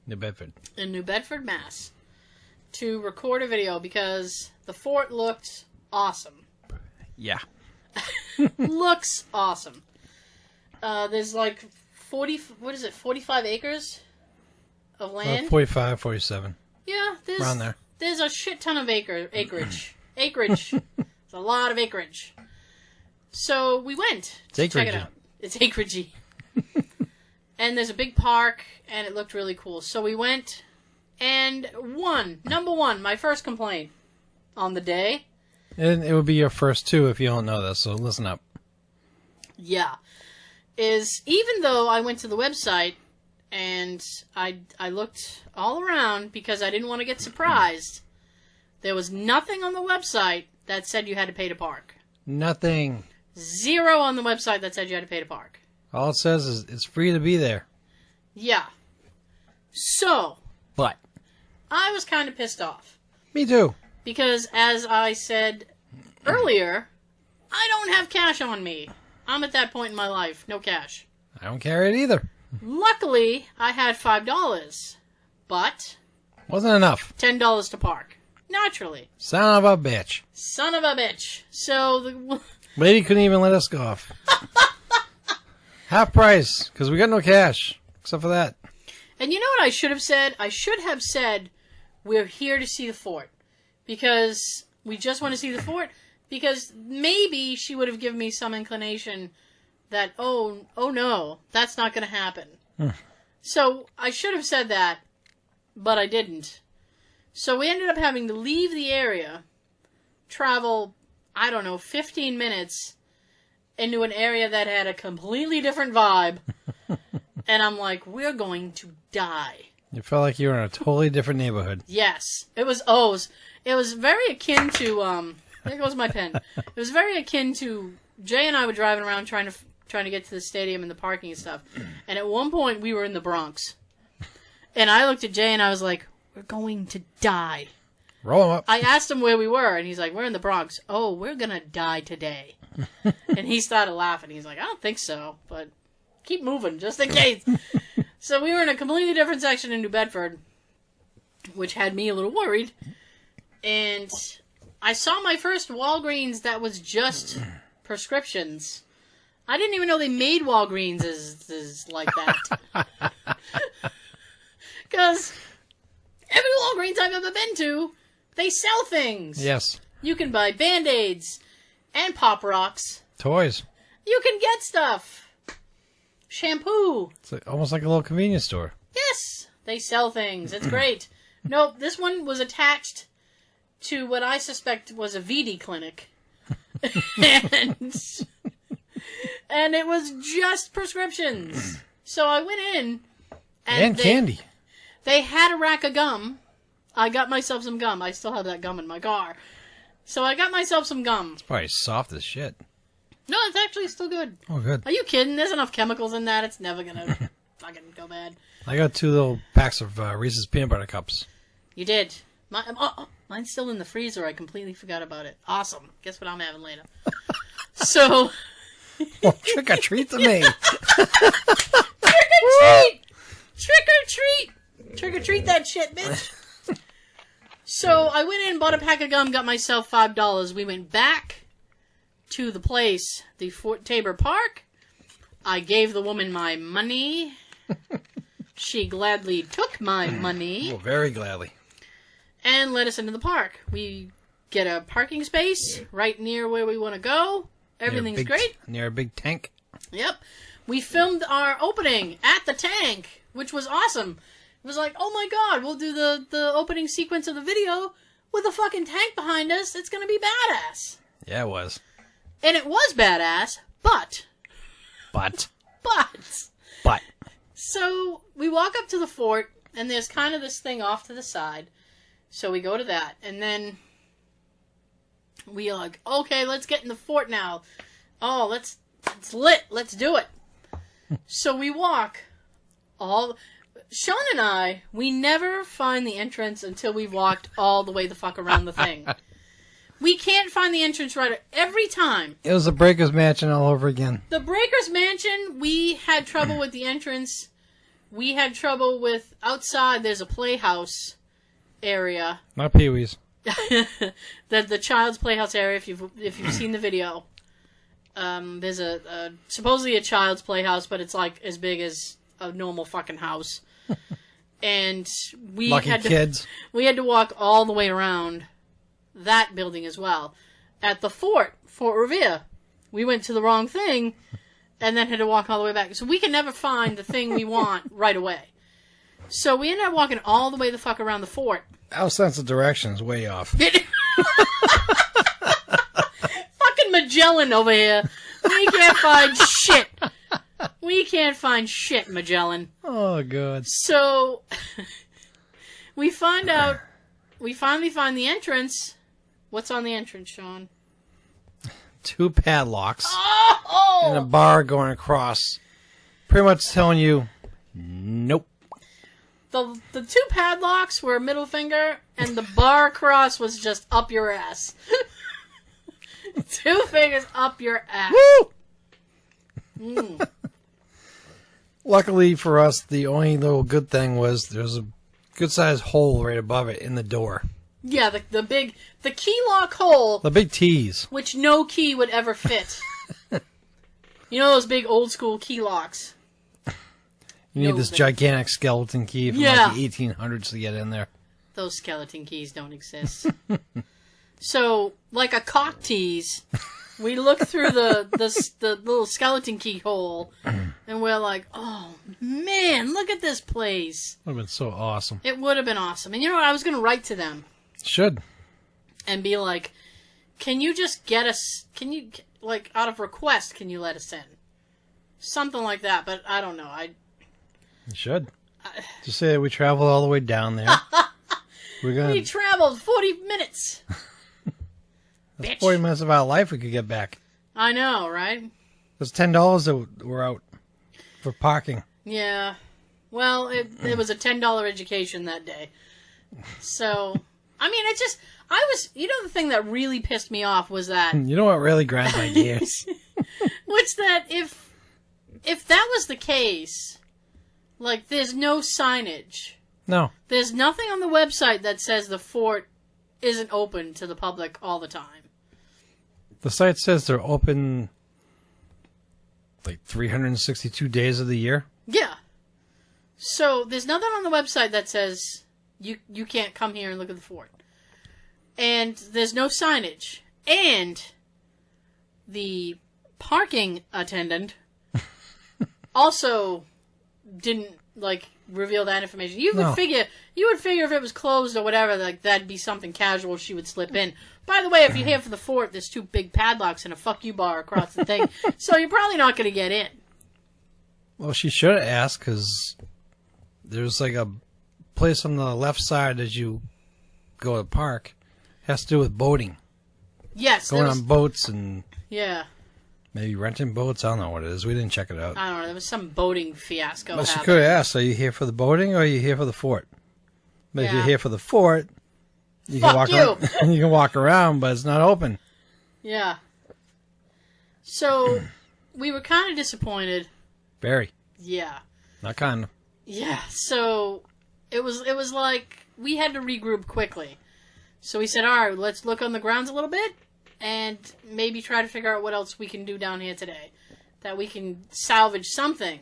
S1: New Bedford.
S2: in New Bedford, Mass, to record a video because the fort looked awesome.
S1: Yeah.
S2: Looks awesome. There's like 45 acres of land?
S1: 45, 47.
S2: Yeah,
S1: Around there.
S2: There's a shit ton of acreage. Acreage. It's a lot of acreage. So we went to check it out. It's acreagey. And there's a big park, and it looked really cool. So we went, and number one, my first complaint on the day.
S1: And it would be your first two if you don't know this, so listen up.
S2: Yeah. Is even though I went to the website and I looked all around because I didn't want to get surprised, there was nothing on the website that said you had to pay to park.
S1: Nothing.
S2: Zero on the website that said you had to pay to park.
S1: All it says is it's free to be there.
S2: Yeah. So,
S1: But.
S2: I was kind of pissed off.
S1: Me too.
S2: Because, as I said earlier, I don't have cash on me. I'm at that point in my life. No cash.
S1: I don't carry it either.
S2: Luckily, I had $5. But
S1: Wasn't enough.
S2: $10 to park. Naturally.
S1: Son of a bitch.
S2: Son of a bitch. So, the
S1: Lady couldn't even let us go off. Half price, because we got no cash, except for that.
S2: and you know what I should have said? I should have said, we're here to see the fort. Because we just want to see the fort. Because maybe she would have given me some inclination that, oh no, that's not going to happen. So I should have said that, but I didn't. So we ended up having to leave the area, travel, I don't know, 15 minutes, into an area that had a completely different vibe. And I'm like, we're going to die.
S1: You felt like you were in a totally different neighborhood.
S2: Yes. It was very akin to, there goes my pen. It was very akin to, Jay and I were driving around trying to get to the stadium and the parking and stuff. And at one point, we were in the Bronx. And I looked at Jay and I was like, we're going to die.
S1: Roll him up.
S2: I asked him where we were, and he's like, we're in the Bronx. Oh, we're going to die today. And he started laughing. He's like, I don't think so, but keep moving, just in case. So we were in a completely different section in New Bedford, which had me a little worried. And I saw my first Walgreens that was just prescriptions. I didn't even know they made Walgreens as like that. Because every Walgreens I've ever been to, they sell things.
S1: Yes.
S2: You can buy Band-Aids and Pop Rocks.
S1: Toys.
S2: You can get stuff. Shampoo.
S1: It's almost like a little convenience store.
S2: Yes. They sell things. It's great. Nope, this one was attached to what I suspect was a VD clinic. And it was just prescriptions. So I went in.
S1: And candy.
S2: They had a rack of gum. I got myself some gum. I still have that gum in my car. So I got myself some gum.
S1: It's probably soft as shit.
S2: No, it's actually still good.
S1: Oh, good.
S2: Are you kidding? There's enough chemicals in that. It's never going to fucking go bad.
S1: I got 2 little packs of Reese's Peanut Butter Cups.
S2: You did. Mine's still in the freezer. I completely forgot about it. Awesome. Guess what I'm having later. So...
S1: Well, trick or treat to me.
S2: Trick or treat! Trick or treat! Trick or treat that shit, bitch. So I went in, bought a pack of gum, got myself $5. We went back to the place, the Fort Tabor Park. I gave the woman my money. She gladly took my money.
S1: Oh, very gladly.
S2: And led us into the park. We get a parking space right near where we want to go. Everything's great.
S1: Near a big tank.
S2: Yep. We filmed our opening at the tank, which was awesome. It was like, oh my god, we'll do the opening sequence of the video with a fucking tank behind us. It's going to be badass.
S1: Yeah, it was.
S2: And it was badass, but. So we walk up to the fort, and there's kind of this thing off to the side. So we go to that, and then we are like, okay, let's get in the fort now. Oh, it's lit. Let's do it. So we walk Sean and I, we never find the entrance until we've walked all the way the fuck around the thing. We can't find the entrance right every time.
S1: It was the Breakers Mansion all over again.
S2: The Breakers Mansion, we had trouble with the entrance. We had trouble with outside. There's a playhouse area.
S1: Not Pee-wee's.
S2: the child's playhouse area. If you've seen the video, there's a supposedly a child's playhouse, but it's like as big as a normal fucking house. And we had to walk all the way around that building as well. At the Fort Revere, we went to the wrong thing, and then had to walk all the way back. So we can never find the thing we want right away. So we ended up walking all the way the fuck around the fort.
S1: Our sense of direction is way off.
S2: Fucking Magellan over here. We can't find shit. We can't find shit, Magellan.
S1: Oh, God.
S2: So, we finally find the entrance. What's on the entrance, Sean?
S1: 2 padlocks.
S2: Oh!
S1: And a bar going across. Pretty much telling you, nope.
S2: The 2 padlocks were a middle finger, and the bar across was just up your ass. 2 fingers up your ass.
S1: Woo!
S2: Mm.
S1: Luckily for us, the only little good thing was there's a good-sized hole right above it in the door.
S2: Yeah, the key lock hole.
S1: The big T's. Which
S2: no key would ever fit. You know those big old-school key locks?
S1: You need this gigantic skeleton key from like the 1800s to get in there.
S2: Those skeleton keys don't exist. So, like a cock tease, we look through the little skeleton key hole, and we're like, oh, man, look at this place.
S1: Would have been so awesome.
S2: It would have been awesome. And you know what? I was going to write to them.
S1: Should.
S2: And be like, can you just get us? Can you, like, out of request, can you let us in? Something like that, but I don't know.
S1: You should. Just say we traveled all the way down there.
S2: We traveled 40 minutes.
S1: That's
S2: Bitch.
S1: 40 minutes of our life we could get back.
S2: I know, right?
S1: There's $10 that were out for parking.
S2: Yeah. Well, it was a $10 education that day. So, I mean, the thing that really pissed me off was that...
S1: You know what really grinds my gears?
S2: Which that if that was the case, like, there's no signage.
S1: No.
S2: There's nothing on the website that says the fort isn't open to the public all the time.
S1: The site says they're open like 362 days of the year.
S2: Yeah. So there's nothing on the website that says you can't come here and look at the fort. And there's no signage. And the parking attendant also didn't, like, reveal that information. You would figure if it was closed or whatever, like, that'd be something casual she would slip in. By the way, if you're here for the fort, there's 2 big padlocks and a fuck you bar across the thing, so you're probably not going to get in.
S1: Well, she should have asked, because there's like a place on the left side as you go to the park. It has to do with boating.
S2: Yes.
S1: Going on boats and...
S2: Yeah.
S1: Maybe renting boats. I don't know what it is. We didn't check it out.
S2: I don't know. There was some boating fiasco.
S1: Well, she could have asked, are you here for the boating or are you here for the fort? But if you're here for the fort, you can walk around, you can walk around, but it's not open.
S2: Yeah. So, we were kind of disappointed.
S1: Very.
S2: Yeah.
S1: Not kind of.
S2: Yeah. So, it was like we had to regroup quickly. So we said, all right, let's look on the grounds a little bit. And maybe try to figure out what else we can do down here today. That we can salvage something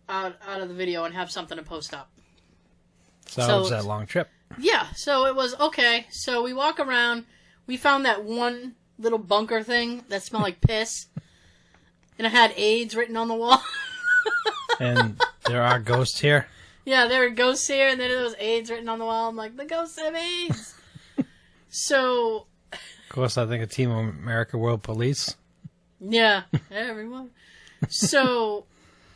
S2: out of the video and have something to post up.
S1: Salvage that long trip.
S2: Yeah, so it was, okay. So we walk around. We found that one little bunker thing that smelled like piss. And it had AIDS written on the wall.
S1: And there are ghosts here?
S2: Yeah, there were ghosts here, and then there was AIDS written on the wall. I'm like, the ghosts have AIDS! So...
S1: Of course, I think a Team America World Police.
S2: Yeah, everyone. So,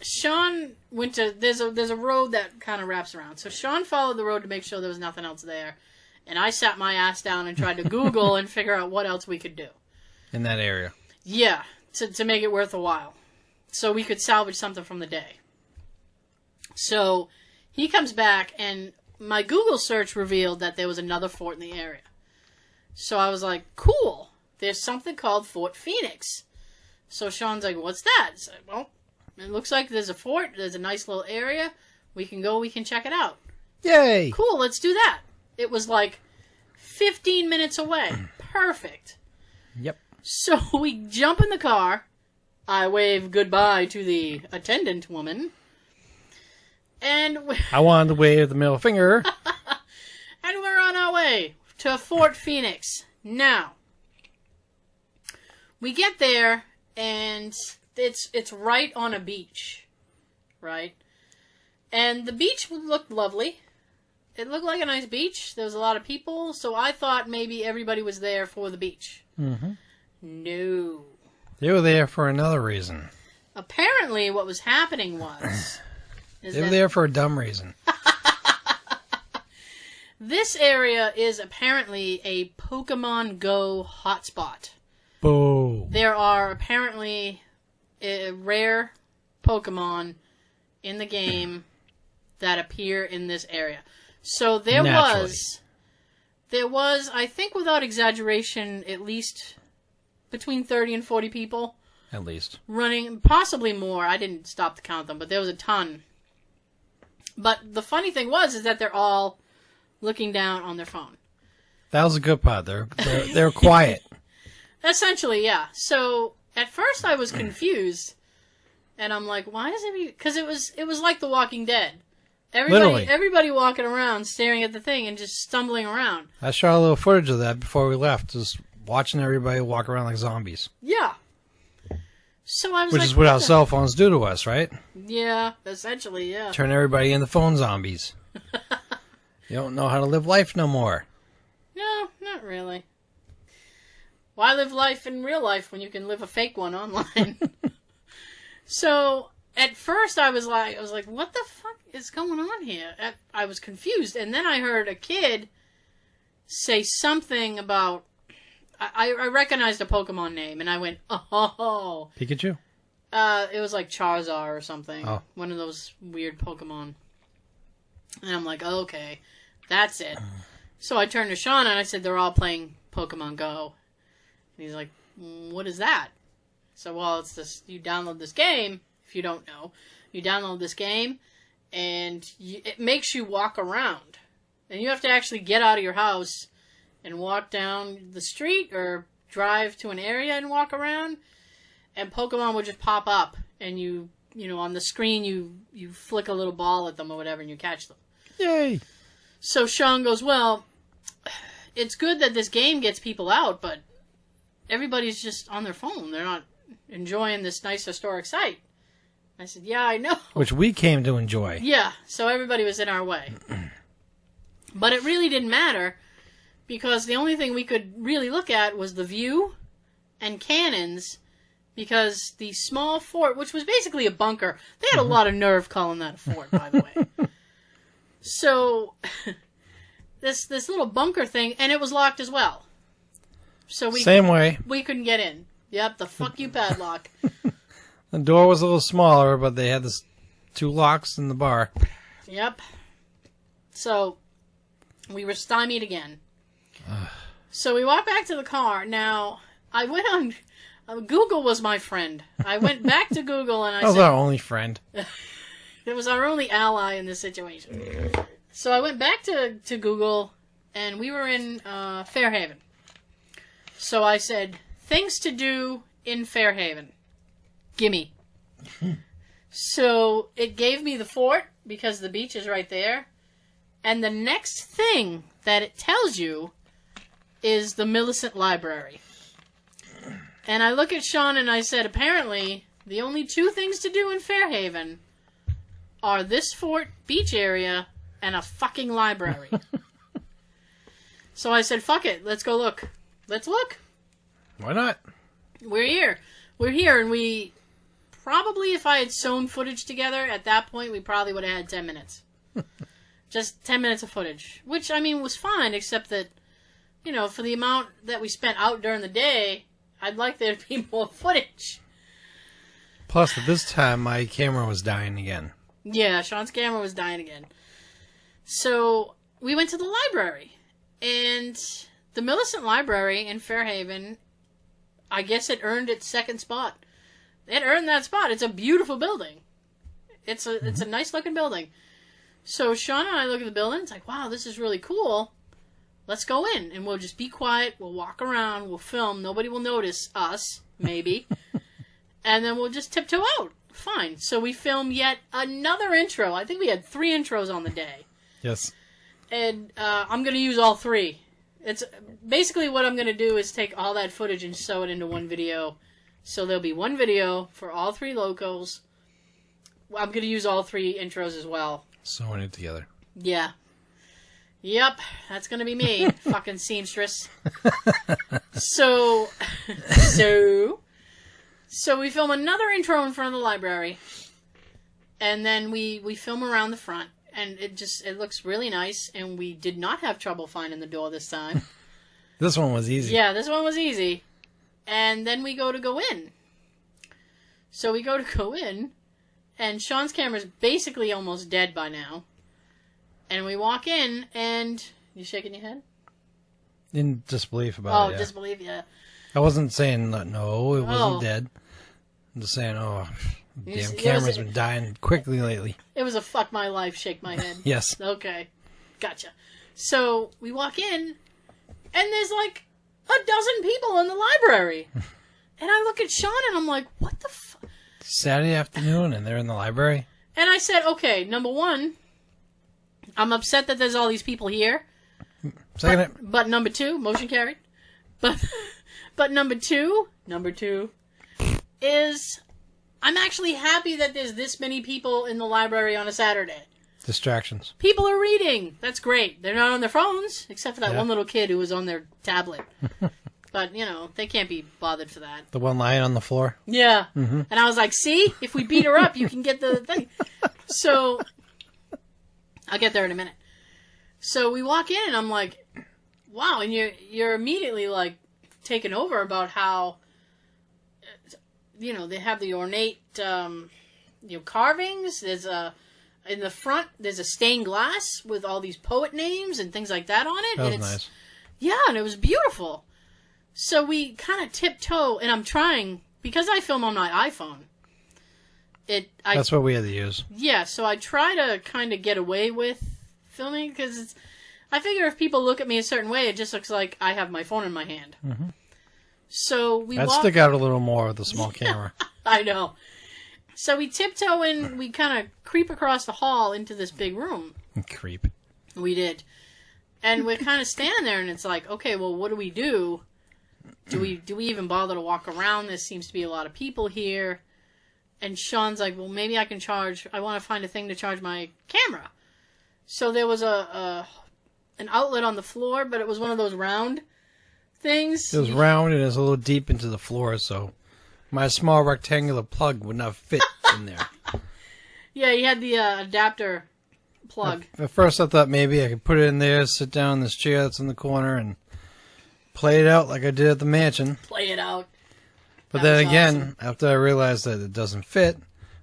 S2: Sean went to... There's a road that kind of wraps around. So, Sean followed the road to make sure there was nothing else there. And I sat my ass down and tried to Google and figure out what else we could do.
S1: In that area.
S2: Yeah, to make it worth a while. So we could salvage something from the day. So, he comes back, and my Google search revealed that there was another fort in the area. So I was like, cool, there's something called Fort Phoenix. So Sean's like, what's that? So, well, it looks like there's a fort, there's a nice little area. We can go, we can check it out.
S1: Yay!
S2: Cool, let's do that. It was like 15 minutes away. Perfect.
S1: Yep.
S2: So we jump in the car. I wave goodbye to the attendant woman. And
S1: I wanted to wave the middle finger.
S2: And we're on our way to Fort Phoenix. Now, we get there, and it's right on a beach, right? And the beach looked lovely. It looked like a nice beach. There was a lot of people, so I thought maybe everybody was there for the beach.
S1: Mm-hmm.
S2: No.
S1: They were there for another reason.
S2: Apparently, what was happening was...
S1: They were there for a dumb reason.
S2: This area is apparently a Pokemon Go hotspot.
S1: Boo.
S2: There are apparently rare Pokemon in the game that appear in this area. So there was, I think without exaggeration, at least between 30 and 40 people.
S1: At least.
S2: Running, possibly more. I didn't stop to count them, but there was a ton. But the funny thing is that they're all looking down on their phone.
S1: That was a good part. They're quiet.
S2: Essentially, yeah. So at first I was confused, and I'm like, why is it? Because it was like The Walking Dead. Everybody walking around, staring at the thing, and just stumbling around.
S1: I shot a little footage of that before we left, just watching everybody walk around like zombies.
S2: Yeah. So I was
S1: Which is what our cell phones do to us, right?
S2: Yeah, essentially, yeah.
S1: Turn everybody into phone zombies. You don't know how to live life no more.
S2: No, not really. Why live life in real life when you can live a fake one online? So at first I was like, what the fuck is going on here? I was confused, and then I heard a kid say something about. I recognized a Pokemon name, and I went, oh.
S1: Pikachu?
S2: It was like Charizard or something.
S1: Oh.
S2: One of those weird Pokemon. And I'm like, okay, that's it. So I turned to Sean and I said, they're all playing Pokemon Go. And he's like, what is that? So, well, it's this, you download this game, if you don't know. You download this game, and it makes you walk around. And you have to actually get out of your house and walk down the street or drive to an area and walk around. And Pokemon would just pop up, and you know, on the screen, you flick a little ball at them or whatever, and you catch them.
S1: Yay!
S2: So Sean goes, well, it's good that this game gets people out, but everybody's just on their phone. They're not enjoying this nice historic site. I said, yeah, I know.
S1: Which we came to enjoy.
S2: Yeah, so everybody was in our way. But it really didn't matter, because the only thing we could really look at was the view and cannons, because the small fort, which was basically a bunker, they had a lot of nerve calling that a fort, by the way. So, this little bunker thing, and it was locked as well. So
S1: Same way.
S2: We couldn't get in. Yep, the fuck you padlock.
S1: The door was a little smaller, but they had this 2 locks in the bar.
S2: Yep. So, we were stymied again. So we walked back to the car. Now, I went on... Google was my friend. I went back to Google and I
S1: was
S2: said...
S1: our only friend.
S2: It was our only ally in this situation. So I went back to Google, and we were in Fairhaven. So I said, things to do in Fairhaven. Gimme. So it gave me the fort, because the beach is right there. And the next thing that it tells you is the Millicent Library. And I look at Sean and I said, apparently, the only 2 things to do in Fairhaven are this fort, beach area, and a fucking library. So I said, fuck it, let's go look. Let's look.
S1: Why not?
S2: We're here. We're here, and we... Probably, if I had sewn footage together, at that point, we probably would have had 10 minutes. Just 10 minutes of footage. Which, I mean, was fine, except that, you know, for the amount that we spent out during the day, I'd like there to be more footage.
S1: Plus, at this time, my camera was dying again.
S2: Yeah, Sean's camera was dying again. So, we went to the library. And the Millicent Library in Fairhaven, I guess it earned its second spot. It earned that spot. It's a beautiful building. It's a nice looking building. So Sean and I look at the building. It's like, wow, this is really cool. Let's go in, and we'll just be quiet. We'll walk around. We'll film. Nobody will notice us, maybe. And then we'll just tiptoe out. Fine. So we filmed yet another intro. I think we had 3 intros on the day.
S1: Yes.
S2: And I'm going to use all 3. It's basically what I'm going to do is take all that footage and sew it into one video. So there'll be one video for all 3 locals. I'm going to use all 3 intros as well.
S1: Sewing it together.
S2: Yeah. Yep, that's going to be me, fucking seamstress. So we film another intro in front of the library, and then we film around the front, and it looks really nice, and we did not have trouble finding the door this time.
S1: This one was easy.
S2: Yeah, this one was easy. And then we go in. So we go in, and Sean's camera's basically almost dead by now. And we walk in, and... You shaking your head?
S1: In disbelief about it, yeah.
S2: Disbelief, yeah.
S1: I wasn't saying, no, it wasn't dead. I'm just saying, damn camera's been dying quickly lately.
S2: It was a fuck my life, shake my head.
S1: Yes.
S2: Okay. Gotcha. So, we walk in, and there's like a dozen people in the library. And I look at Sean, and I'm like, what the fuck?
S1: Saturday afternoon, and they're in the library?
S2: And I said, okay, number 1... I'm upset that there's all these people here. But number 2, motion carried. But number two is I'm actually happy that there's this many people in the library on a Saturday.
S1: Distractions.
S2: People are reading. That's great. They're not on their phones, except for that one little kid who was on their tablet. But, you know, they can't be bothered for that.
S1: The one lying on the floor?
S2: Yeah.
S1: Mm-hmm.
S2: And I was like, see? If we beat her up, you can get the thing. So, I'll get there in a minute. So we walk in, and I'm like, wow. And you're immediately, like, taken over about how, you know, they have the ornate, carvings. There's in the front, there's a stained glass with all these poet names and things like that on it.
S1: That was nice.
S2: Yeah, and it was beautiful. So we kind of tiptoe, and I'm trying, because I film on my iPhone. That's
S1: what we had to use.
S2: Yeah, so I try to kind of get away with filming, because I figure if people look at me a certain way, it just looks like I have my phone in my hand.
S1: Mm-hmm.
S2: So
S1: I'd stick out a little more with the small camera.
S2: I know. So we tiptoe in, we kind of creep across the hall into this big room.
S1: Creep.
S2: We did. And we're kind of standing there, and it's like, okay, well, what do we do? Do we even bother to walk around? There seems to be a lot of people here. And Sean's like, well, maybe I want to find a thing to charge my camera. So there was an outlet on the floor, but it was one of those round things.
S1: It was round, and it was a little deep into the floor, so my small rectangular plug would not fit in there.
S2: Yeah, you had the adapter plug.
S1: At first I thought maybe I could put it in there, sit down in this chair that's in the corner, and play it out like I did at the mansion.
S2: Play it out.
S1: But then again, after I realized that it doesn't fit,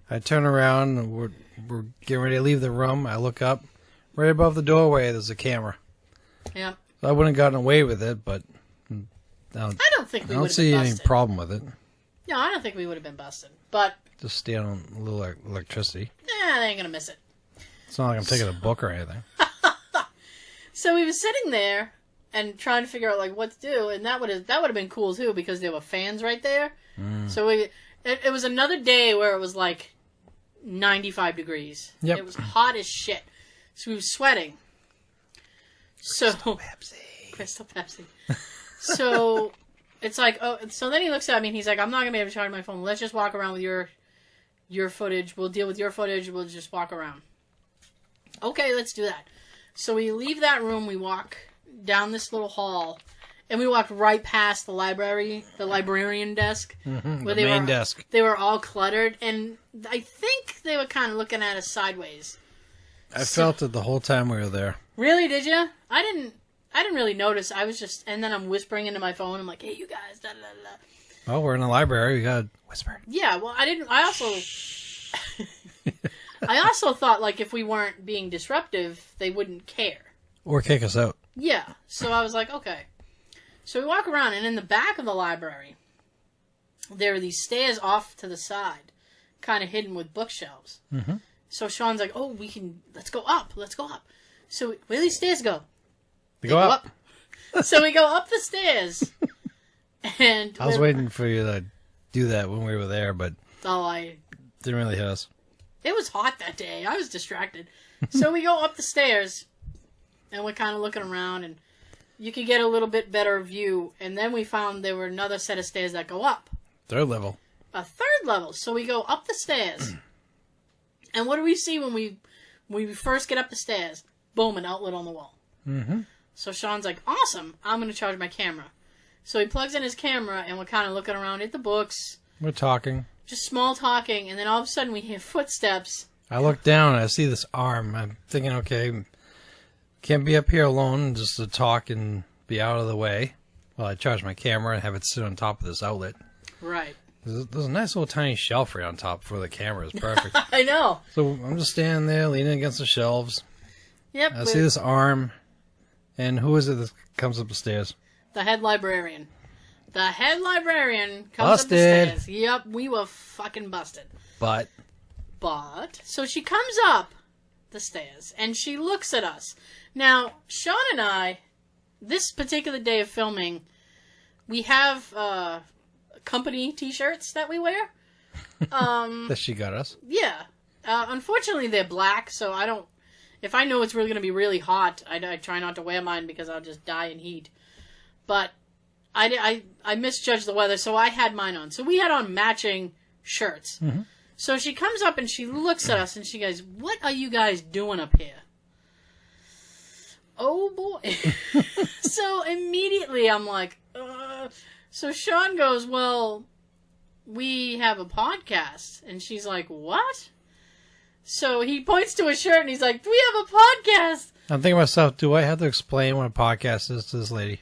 S1: I turn around, and we're getting ready to leave the room. I look up. Right above the doorway, there's a camera.
S2: Yeah.
S1: So I wouldn't have gotten away with it, but
S2: I don't think we would have been busted.
S1: I don't see any problem with it.
S2: No, I don't think we would have been busted. But
S1: just stand on a little electricity.
S2: Yeah, they ain't gonna miss it.
S1: It's not like I'm taking a book or anything.
S2: So we were sitting there and trying to figure out like what to do, and that would have been cool too because there were fans right there. So it was another day where it was like 95 degrees.
S1: Yep.
S2: It was hot as shit. So we were sweating. Crystal Pepsi. So it's like, oh, so then he looks at me and he's like, I'm not gonna be able to charge my phone. Let's just walk around with your footage. We'll deal with your footage. We'll just walk around. Okay, let's do that. So we leave that room. We walk down this little hall, and we walked right past the librarian desk,
S1: where the main desk.
S2: They were all cluttered, and I think they were kind of looking at us sideways.
S1: I felt it the whole time we were there.
S2: Really? Did you? I didn't really notice. I was just, and then I'm whispering into my phone. I'm like, "Hey, you guys!" Da, da, da.
S1: Oh, we're in the library. We gotta whisper.
S2: Yeah. Well, I didn't. I also thought like if we weren't being disruptive, they wouldn't care
S1: or kick us out.
S2: Yeah. So I was like, okay. So we walk around, and in the back of the library, there are these stairs off to the side, kind of hidden with bookshelves.
S1: Mm-hmm.
S2: So Sean's like, oh, let's go up. So where do these stairs go?
S1: They go up.
S2: So we go up the stairs. And
S1: I was waiting for you to do that when we were there, but didn't really hit us.
S2: It was hot that day. I was distracted. So we go up the stairs, and we're kind of looking around, and you could get a little bit better view. And then we found there were another set of stairs that go up.
S1: Third level.
S2: A third level. So we go up the stairs. And what do we see when we first get up the stairs? Boom, an outlet on the wall.
S1: Mm-hmm.
S2: So Sean's like, awesome, I'm going to charge my camera. So he plugs in his camera, and we're kind of looking around at the books.
S1: We're talking.
S2: Just small talking, and then all of a sudden we hear footsteps.
S1: I look down, and I see this arm. I'm thinking, okay, can't be up here alone just to talk and be out of the way while I charge my camera and have it sit on top of this outlet.
S2: Right.
S1: There's a nice little tiny shelf right on top for the camera. It's perfect.
S2: I know.
S1: So I'm just standing there, leaning against the shelves.
S2: Yep.
S1: I see this arm, and who is it that comes up the stairs?
S2: The head librarian. The head librarian comes
S1: Busted.
S2: up the stairs. Yep, we were fucking busted.
S1: But,
S2: so she comes up the stairs, and she looks at us. Now, Sean and I, this particular day of filming, we have company t-shirts that we wear.
S1: that she got us.
S2: Yeah. Unfortunately, they're black, so I don't... If I know it's really going to be really hot, I try not to wear mine because I'll just die in heat. But I misjudged the weather, so I had mine on. So we had on matching shirts. Mm-hmm. So she comes up and she looks at us and she goes, "What are you guys doing up here?" Oh, boy. So immediately I'm like, So Sean goes, well, we have a podcast. And she's like, what? So he points to his shirt and he's like, we have a podcast.
S1: I'm thinking to myself, do I have to explain what a podcast is to this lady?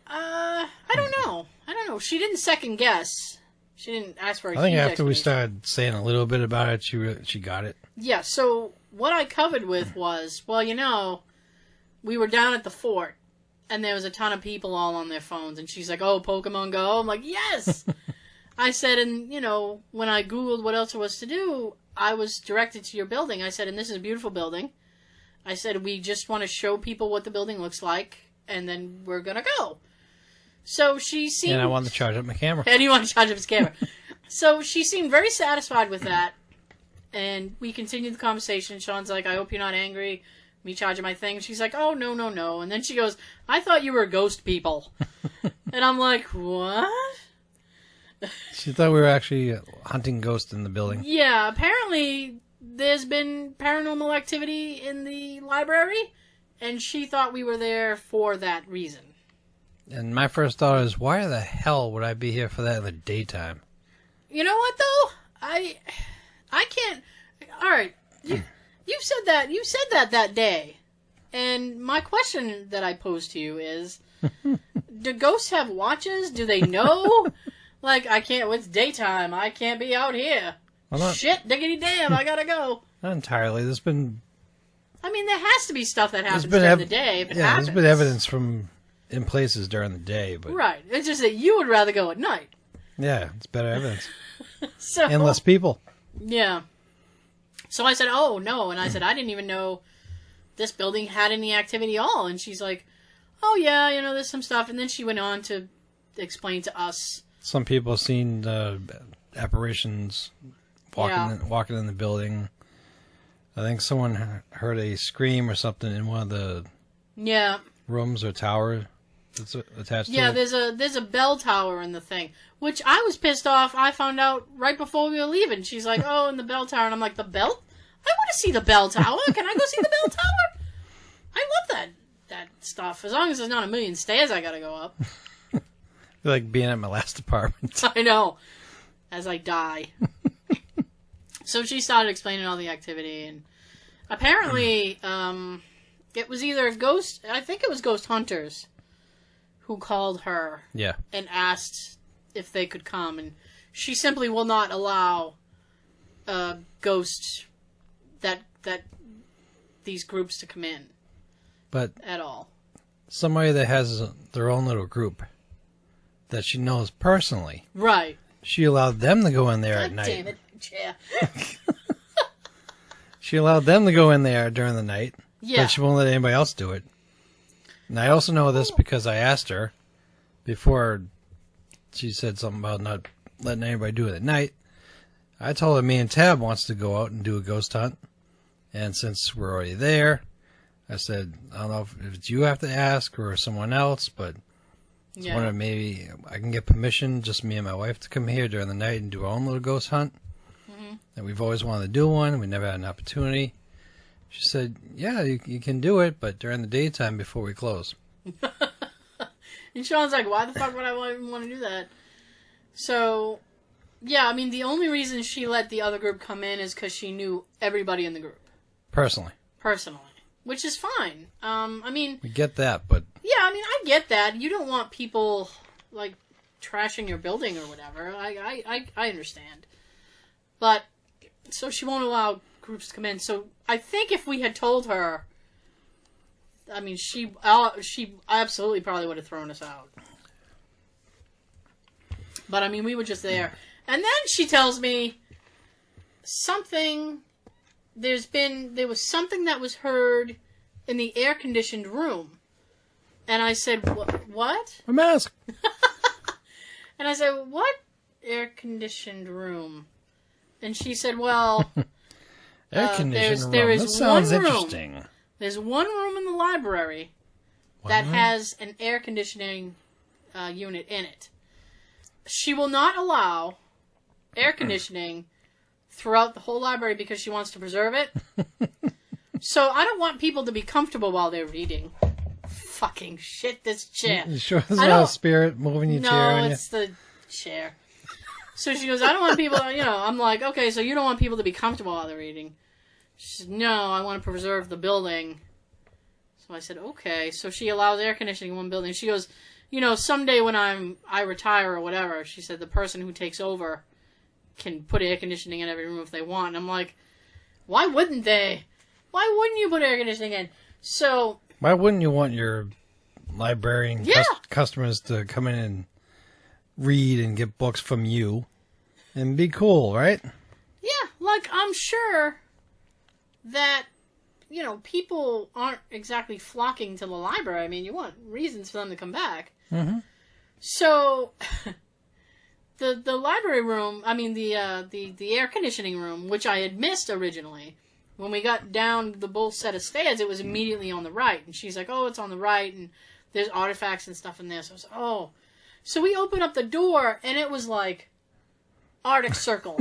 S2: I don't know. She didn't second guess. She didn't ask for a
S1: I think
S2: huge
S1: after we
S2: explanation.
S1: started saying a little bit about it, she got it.
S2: Yeah, so what I covered with was, well, we were down at the fort, and there was a ton of people all on their phones, and she's like, oh, Pokemon Go? I'm like, yes! I said, and, when I Googled what else there was to do, I was directed to your building. I said, and this is a beautiful building. I said, we just want to show people what the building looks like, and then we're going to go. So she seemed...
S1: And I wanted to charge up my camera.
S2: And he wanted to charge up his camera. So she seemed very satisfied with that. And we continued the conversation. Sean's like, I hope you're not angry. Me charging my thing. She's like, oh, no. And then she goes, I thought you were ghost people. And I'm like, what?
S1: She thought we were actually hunting ghosts in the building.
S2: Yeah, apparently there's been paranormal activity in the library. And she thought we were there for that reason.
S1: And my first thought is, why the hell would I be here for that in the daytime?
S2: You know what, though? I can't... All right. You said that. You said that day. And my question that I posed to you is, do ghosts have watches? Do they know? Like, I can't... It's daytime. I can't be out here. Well, shit, diggity damn, I gotta go.
S1: Not entirely. There's been...
S2: I mean, there has to be stuff that happens during the day if it happens.
S1: There's been evidence in places during the day, but...
S2: Right. It's just that you would rather go at night.
S1: Yeah, it's better evidence.
S2: And
S1: less people.
S2: Yeah. So I said, oh, no. And I said, I didn't even know this building had any activity at all. And she's like, oh, yeah, there's some stuff. And then she went on to explain to us.
S1: Some people have seen apparitions walking in the building. I think someone heard a scream or something in one of the rooms or towers that's attached to it.
S2: Yeah, there's a bell tower in the thing, which I was pissed off. I found out right before we were leaving. She's like, oh, in the bell tower. And I'm like, the bell? I want to see the bell tower. Can I go see the bell tower? I love that stuff. As long as there's not a million stairs I got to go up.
S1: Like being at my last apartment.
S2: I know. As I die. So she started explaining all the activity, and apparently it was either I think it was ghost hunters who called her and asked if they could come, and she simply will not allow ghosts that these groups to come in.
S1: But
S2: at all.
S1: Somebody that has their own little group that she knows personally.
S2: Right.
S1: She allowed them to go in there at night.
S2: Damn it. Yeah.
S1: She allowed them to go in there during the night.
S2: Yeah.
S1: But she won't let anybody else do it. And I also know this because I asked her before she said something about not letting anybody do it at night. I told her me and Tab wants to go out and do a ghost hunt. And since we're already there, I said, I don't know if it's you have to ask or someone else, but I was wondering maybe I can get permission, just me and my wife, to come here during the night and do our own little ghost hunt. Mm-hmm. And we've always wanted to do one. We never had an opportunity. She said, yeah, you can do it, but during the daytime before we close.
S2: And Sean's like, why the fuck would I even want to do that? So, yeah, I mean, the only reason she let the other group come in is because she knew everybody in the group. Personally. Which is fine. I mean...
S1: We get that, but...
S2: Yeah, I mean, I get that. You don't want people, like, trashing your building or whatever. I understand. But, so she won't allow groups to come in. So, I think if we had told her... I mean, she absolutely probably would have thrown us out. But, I mean, we were just there. And then she tells me something... There was something that was heard in the air-conditioned room. And I said, what?
S1: A mask.
S2: And I said, what air-conditioned room? And she said, well...
S1: air-conditioned room.
S2: There is
S1: that sounds
S2: one room.
S1: Interesting.
S2: There's one room in the library that has an air conditioning unit in it. She will not allow air conditioning throughout the whole library because she wants to preserve it. So I don't want people to be comfortable while they're reading. fucking shit this chair.
S1: You sure there's not a spirit moving your chair on you?
S2: No, it's the chair. So she goes, I don't want people, I'm like, okay, so you don't want people to be comfortable while they're eating. She said, no, I want to preserve the building. So I said, okay. So she allows air conditioning in one building. She goes, someday when I retire or whatever, she said the person who takes over can put air conditioning in every room if they want. And I'm like, why wouldn't they? Why wouldn't you put air conditioning in? So...
S1: Why wouldn't you want your librarian customers to come in and read and get books from you and be cool, right?
S2: Yeah, like, I'm sure that, people aren't exactly flocking to the library. I mean, you want reasons for them to come back.
S1: Mm-hmm.
S2: So, the library room, the air conditioning room, which I had missed originally, when we got down the both set of stairs, it was immediately on the right. And she's like, oh, it's on the right, and there's artifacts and stuff in there. So I was like, oh. So we opened up the door, and it was like Arctic Circle.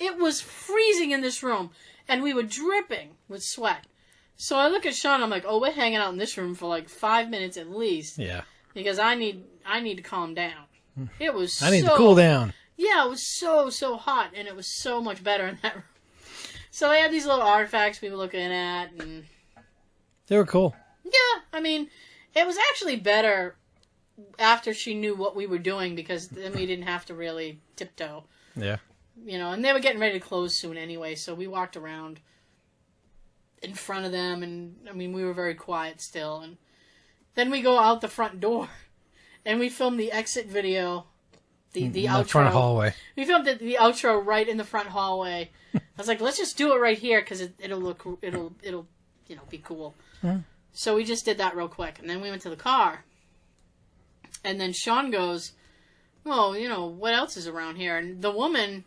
S2: It was freezing in this room, and we were dripping with sweat. So I look at Sean, I'm like, oh, we're hanging out in this room for like 5 minutes at least.
S1: Yeah.
S2: Because I need to calm down. It was
S1: I need to cool down.
S2: Yeah, it was so hot, and it was so much better in that room. So they had these little artifacts we were looking at, and...
S1: They were cool.
S2: Yeah, it was actually better after she knew what we were doing, because then we didn't have to really tiptoe.
S1: Yeah.
S2: And they were getting ready to close soon anyway, so we walked around in front of them, and, we were very quiet still, and then we go out the front door, and we filmed the exit video, the outro.
S1: The front hallway.
S2: We filmed the outro right in the front hallway. I was like, let's just do it right here, because it'll be cool.
S1: Mm.
S2: So we just did that real quick, and then we went to the car. And then Sean goes, well, what else is around here? And the woman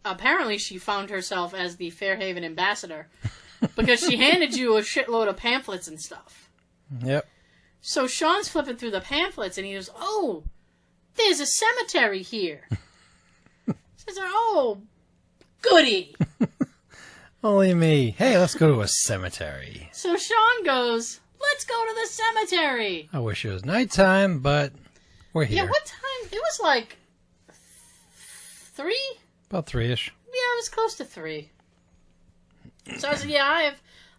S2: apparently she found herself as the Fairhaven ambassador, because she handed you a shitload of pamphlets and stuff.
S1: Yep.
S2: So Sean's flipping through the pamphlets, and he goes, oh, there's a cemetery here. Says, oh, goody.
S1: Only me. Hey, let's go to a cemetery.
S2: So Sean goes, let's go to the cemetery.
S1: I wish it was nighttime, but we're here.
S2: Yeah, what time? It was like 3?
S1: About 3-ish.
S2: Yeah, it was close to 3. So I said, yeah,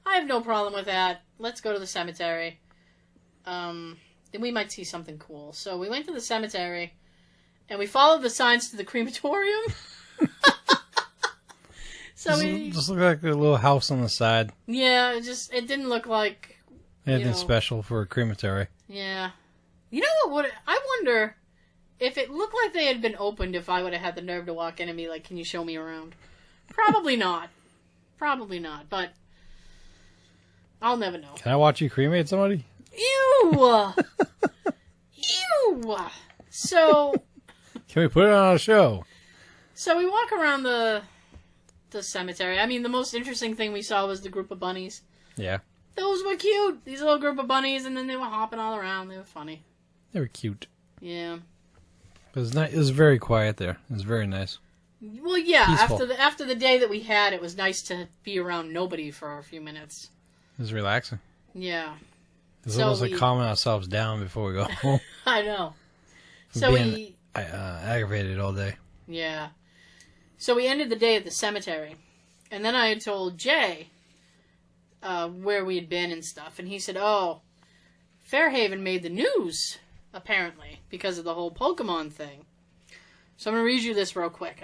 S2: I have no problem with that. Let's go to the cemetery. Then we might see something cool. So we went to the cemetery, and we followed the signs to the crematorium. So
S1: just looked like a little house on the side.
S2: Yeah, it didn't look like
S1: anything special for a crematory.
S2: Yeah. You know what? I wonder if it looked like they had been opened, if I would have had the nerve to walk in and be like, can you show me around? Probably not. Probably not, but I'll never know.
S1: Can I watch you cremate somebody?
S2: Ew! Ew! So...
S1: Can we put it on a show?
S2: So we walk around the cemetery. The most interesting thing we saw was the group of bunnies.
S1: Yeah.
S2: Those were cute. These little group of bunnies, and then they were hopping all around. They were funny.
S1: They were cute.
S2: Yeah.
S1: It was nice. It was very quiet there. It was very nice.
S2: Well, yeah.
S1: Peaceful.
S2: After the day that we had, it was nice to be around nobody for a few minutes.
S1: It was relaxing.
S2: Yeah.
S1: It's almost like calming ourselves down before we go home.
S2: I know.
S1: So being aggravated all day.
S2: Yeah. So we ended the day at the cemetery, and then I had told Jay where we had been and stuff, and he said, oh, Fairhaven made the news, apparently, because of the whole Pokemon thing. So I'm going to read you this real quick.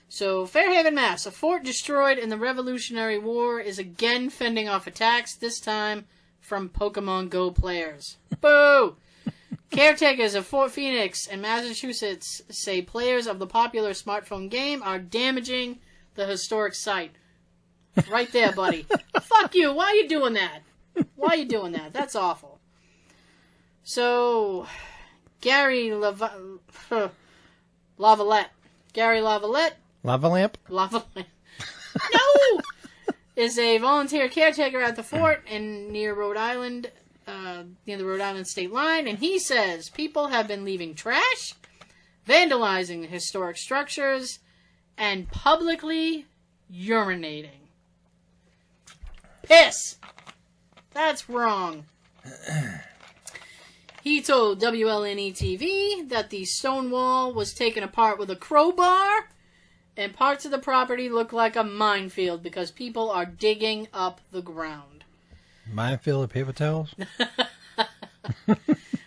S2: So, Fairhaven, Mass. A fort destroyed in the Revolutionary War is again fending off attacks, this time from Pokemon Go players. Boo! Caretakers of Fort Phoenix and Massachusetts say players of the popular smartphone game are damaging the historic site. Right there, buddy. Fuck you. Why are you doing that? Why are you doing that? That's awful. So, Gary Lavalette. Gary Lavalette.
S1: Lava lamp?
S2: Lava lamp. No! Is a volunteer caretaker at the fort near Rhode Island, near the Rhode Island state line, and he says people have been leaving trash, vandalizing historic structures, and publicly urinating. Piss! That's wrong. He told WLNE-TV that the stone wall was taken apart with a crowbar, and parts of the property look like a minefield because people are digging up the ground.
S1: Minefield of paper towels?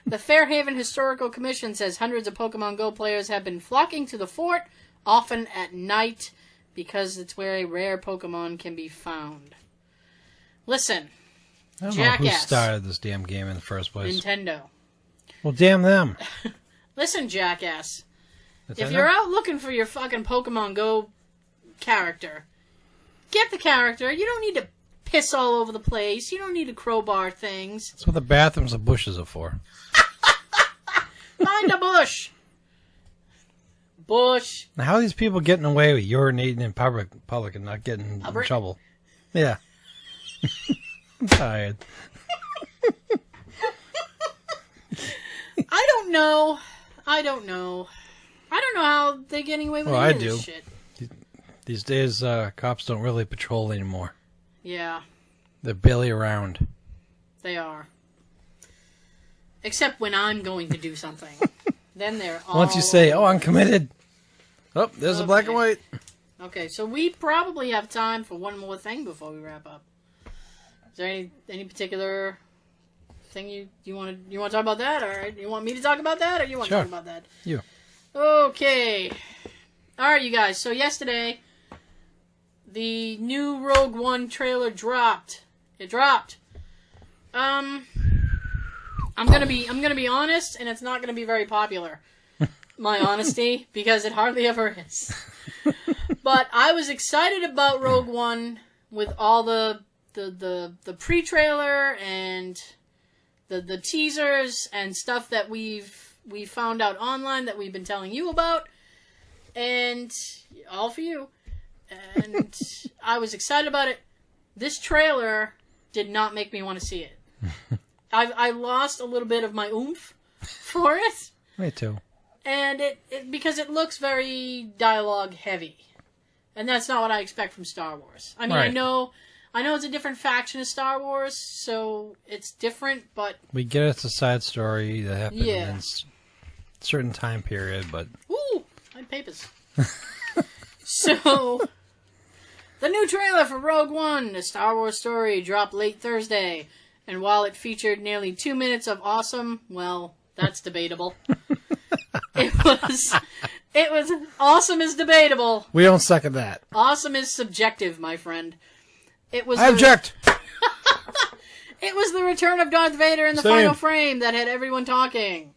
S2: The Fairhaven Historical Commission says hundreds of Pokemon Go players have been flocking to the fort, often at night, because it's where a rare Pokemon can be found. Listen,
S1: I don't
S2: Jackass.
S1: know who started this damn game in the first place.
S2: Nintendo.
S1: Well, damn them.
S2: Listen, Jackass.
S1: Nintendo?
S2: If you're out looking for your fucking Pokemon Go character, get the character. You don't need to piss all over the place. You don't need to crowbar things.
S1: That's what the bathrooms and bushes are for.
S2: Find a bush. Bush.
S1: Now, how are these people getting away with urinating in public and not getting in trouble? Yeah. I'm tired.
S2: I don't know. I don't know how they're getting away with any of this shit.
S1: These days, cops don't really patrol anymore.
S2: Yeah.
S1: They're barely around.
S2: They are. Except when I'm going to do something. Then they're all...
S1: Once you say, I'm committed. Oh, there's a black and white.
S2: Okay, so we probably have time for one more thing before we wrap up. Is there any particular thing you want to talk about that, or you want me to talk about that, or you want to talk about that?
S1: You.
S2: Okay. All right, you guys. So yesterday, the new Rouge One trailer dropped. It dropped. I'm gonna be honest, and it's not gonna be very popular. My honesty, because it hardly ever is. But I was excited about Rouge One with all the pre-trailer and the teasers and stuff that we found out online that we've been telling you about, and all for you. And I was excited about it. This trailer did not make me want to see it. I lost a little bit of my oomph for it.
S1: Me too.
S2: And it because it looks very dialogue heavy, and that's not what I expect from Star Wars. I mean, right. I know it's a different faction of Star Wars, so it's different, but... We
S1: get it's a side story that happened in a certain time period, but...
S2: Ooh! I had papers. So, the new trailer for Rouge One, a Star Wars story, dropped late Thursday, and while it featured nearly 2 minutes of awesome, well, that's debatable. It was awesome is debatable.
S1: We don't second that.
S2: Awesome is subjective, my friend.
S1: I object!
S2: It was the return of Darth Vader in the final frame that had everyone talking.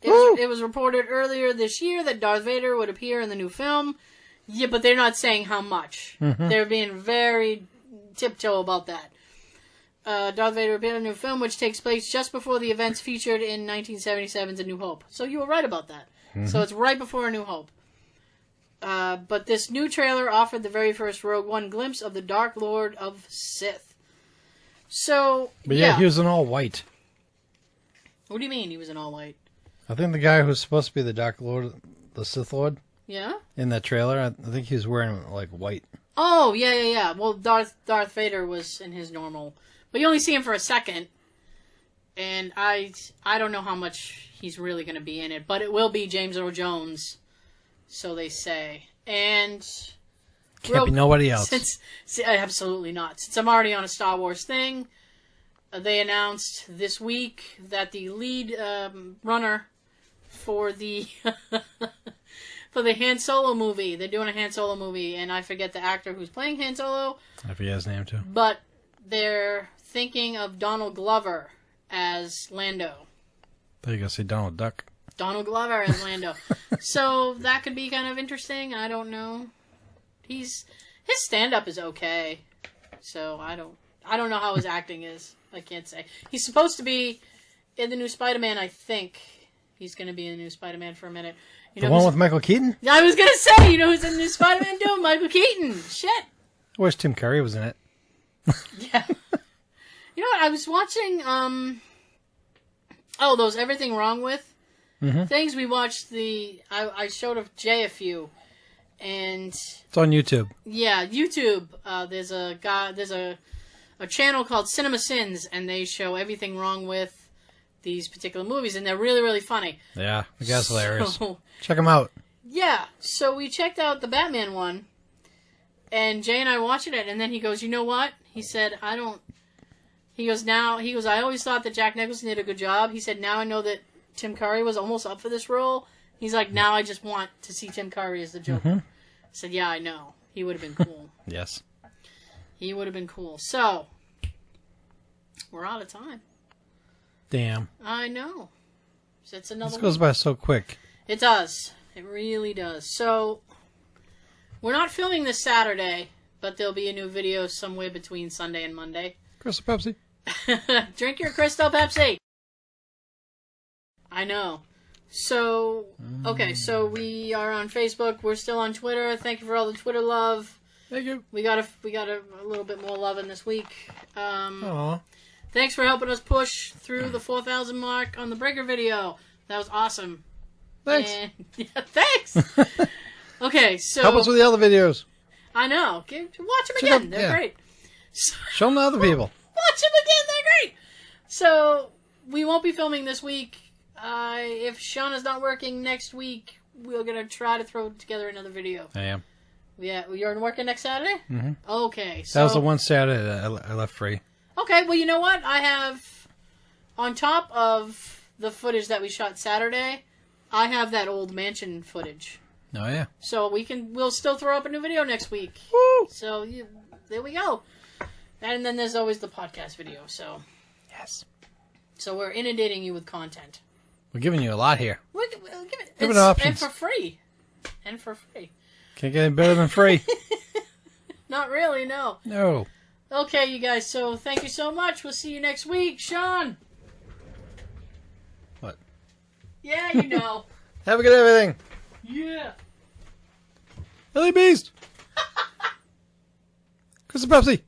S2: It was reported earlier this year that Darth Vader would appear in the new film. Yeah, but they're not saying how much. Mm-hmm. They're being very tiptoe about that. Darth Vader appeared in a new film, which takes place just before the events featured in 1977's A New Hope. So you were right about that. Mm-hmm. So it's right before A New Hope. But this new trailer offered the very first Rouge One glimpse of the Dark Lord of Sith. So,
S1: But yeah, he was in all white.
S2: What do you mean he was in all white?
S1: I think the guy who's supposed to be the Dark Lord, the Sith Lord.
S2: Yeah?
S1: In that trailer, I think he was wearing, like, white.
S2: Oh, yeah. Well, Darth Vader was in his normal... But you only see him for a second. And I don't know how much he's really going to be in it. But it will be James Earl Jones. So they say. And...
S1: Can't be nobody else.
S2: Absolutely not. Since I'm already on a Star Wars thing, they announced this week that the lead runner for the... for the Han Solo movie. They're doing a Han Solo movie, and I forget the actor who's playing Han Solo.
S1: I forget his name, too.
S2: But they're thinking of Donald Glover as Lando.
S1: I thought you were going to say Donald Duck.
S2: Donald Glover as Lando. So that could be kind of interesting. I don't know. His stand-up is okay. So I don't know how his acting is. I can't say. He's supposed to be in the new Spider-Man, I think. He's going to be in the new Spider-Man for a minute. You know
S1: the one with Michael Keaton?
S2: I was going to say, you know who's in the new Spider-Man doing? Michael Keaton. Shit.
S1: I wish Tim Curry was in it.
S2: Yeah. You know what? I was watching, those Everything Wrong With things. We watched I showed Jay a few. And...
S1: It's on YouTube.
S2: Yeah, YouTube. There's a a channel called Cinema Sins, and they show everything wrong with these particular movies, and they're really, really funny.
S1: Yeah, the guy's hilarious. Check them out.
S2: Yeah, so we checked out the Batman one, and Jay and I watched it, and then he goes, you know what? He said, I always thought that Jack Nicholson did a good job. He said, now I know that Tim Curry was almost up for this role. He's like, now I just want to see Tim Curry as the Joker. I said, yeah, I know. He would have been cool.
S1: Yes.
S2: He would have been cool. So, we're out of time.
S1: Damn.
S2: I know. So it's another
S1: This goes by so quick.
S2: It does. It really does. So, we're not filming this Saturday, but there'll be a new video somewhere between Sunday and Monday.
S1: Crystal Pepsi.
S2: Drink your Crystal Pepsi. I know. So, okay, so we are on Facebook. We're still on Twitter. Thank you for all the Twitter love.
S1: Thank you.
S2: We got a little bit more love in this week.
S1: Aww.
S2: Thanks for helping us push through the 4,000 mark on the Breaker video. That was awesome.
S1: Thanks.
S2: And, yeah, thanks. Okay, so
S1: help us with the other videos.
S2: I know. Watch them again. They're great. So,
S1: show them to other people.
S2: Watch them again. They're great. So we won't be filming this week. If Shauna's not working next week, we're going to try to throw together another video.
S1: I am.
S2: Yeah, you're working next Saturday?
S1: Mm-hmm.
S2: Okay. So,
S1: that was the one Saturday that I left free.
S2: Okay, well, you know what? I have, on top of the footage that we shot Saturday, I have that old mansion footage.
S1: Oh, yeah.
S2: So we'll still throw up a new video next week.
S1: Woo!
S2: So, there we go. And then there's always the podcast video, so.
S1: Yes.
S2: So we're inundating you with content.
S1: We're giving you a lot here.
S2: We'll give it
S1: Give it options.
S2: And for free.
S1: Can't get any better than free.
S2: Not really, no.
S1: No.
S2: Okay, you guys, so thank you so much. We'll see you next week. Sean.
S1: What?
S2: Yeah, you know.
S1: Have a good everything.
S2: Yeah.
S1: Billy Beast. Crystal Pepsi.